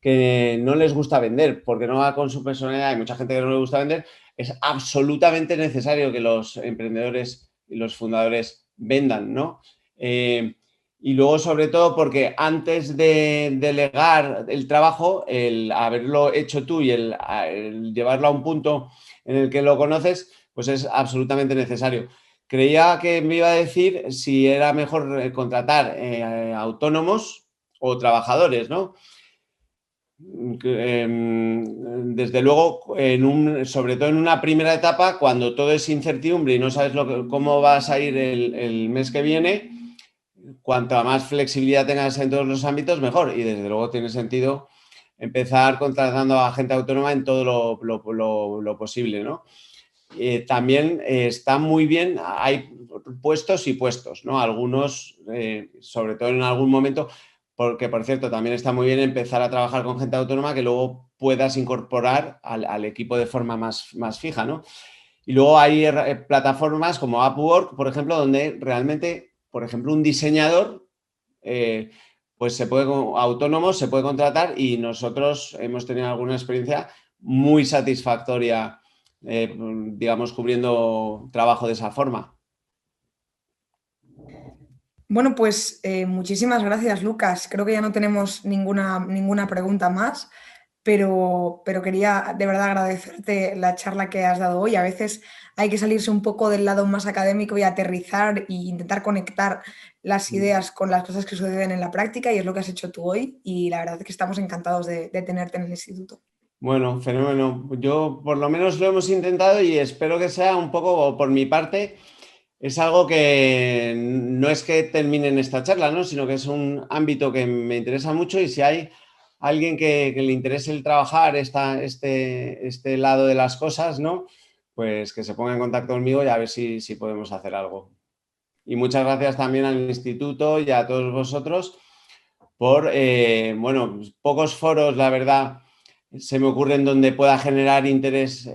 que no les gusta vender porque no va con su personalidad. Hay mucha gente que no le gusta vender. Es absolutamente necesario que los emprendedores y los fundadores vendan, ¿no? Y luego, sobre todo, porque antes de delegar el trabajo, el haberlo hecho tú y el llevarlo a un punto en el que lo conoces, pues es absolutamente necesario. Creía que me iba a decir si era mejor contratar autónomos o trabajadores, ¿no? Desde luego, sobre todo en una primera etapa, cuando todo es incertidumbre y no sabes cómo vas a ir el mes que viene, cuanta más flexibilidad tengas en todos los ámbitos, mejor. Y desde luego tiene sentido empezar contratando a gente autónoma en todo lo posible, ¿no? También está muy bien, hay puestos y puestos, ¿no? Algunos, sobre todo en algún momento, porque por cierto, también está muy bien empezar a trabajar con gente autónoma que luego puedas incorporar al equipo de forma más fija, ¿no? Y luego hay plataformas como Upwork, por ejemplo, donde realmente, por ejemplo, un diseñador, pues autónomo se puede contratar, y nosotros hemos tenido alguna experiencia muy satisfactoria, digamos, cubriendo trabajo de esa forma. Bueno, pues muchísimas gracias, Lucas. Creo que ya no tenemos ninguna pregunta más, pero quería de verdad agradecerte la charla que has dado hoy. A veces hay que salirse un poco del lado más académico y aterrizar e intentar conectar las ideas con las cosas que suceden en la práctica, y es lo que has hecho tú hoy, y la verdad es que estamos encantados de tenerte en el instituto. Bueno, fenómeno. Yo por lo menos lo hemos intentado y espero que sea un poco por mi parte. Es algo que no es que termine en esta charla, ¿no? Sino que es un ámbito que me interesa mucho, y si hay alguien que le interese el trabajar este lado de las cosas, ¿no? Pues que se ponga en contacto conmigo y a ver si podemos hacer algo. Y muchas gracias también al instituto y a todos vosotros por, bueno, pocos foros, la verdad, se me ocurren donde pueda generar interés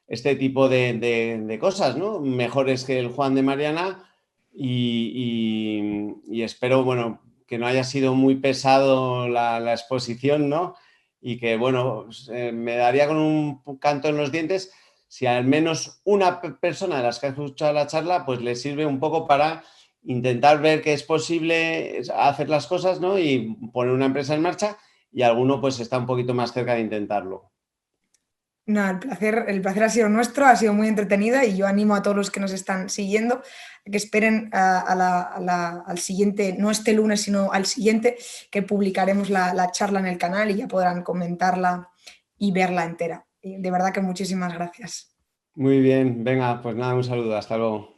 este tipo de cosas, ¿no? Mejores que el Juan de Mariana, y espero, bueno, que no haya sido muy pesado la exposición, ¿no? Y que, bueno, me daría con un canto en los dientes si al menos una persona de las que ha escuchado la charla, pues le sirve un poco para intentar ver que es posible hacer las cosas, ¿no? Y poner una empresa en marcha, y alguno pues está un poquito más cerca de intentarlo. No, el placer ha sido nuestro, ha sido muy entretenida, y yo animo a todos los que nos están siguiendo a que esperen al siguiente, no este lunes, sino al siguiente, que publicaremos la charla en el canal y ya podrán comentarla y verla entera. Y de verdad que muchísimas gracias. Muy bien, venga, pues nada, un saludo, hasta luego.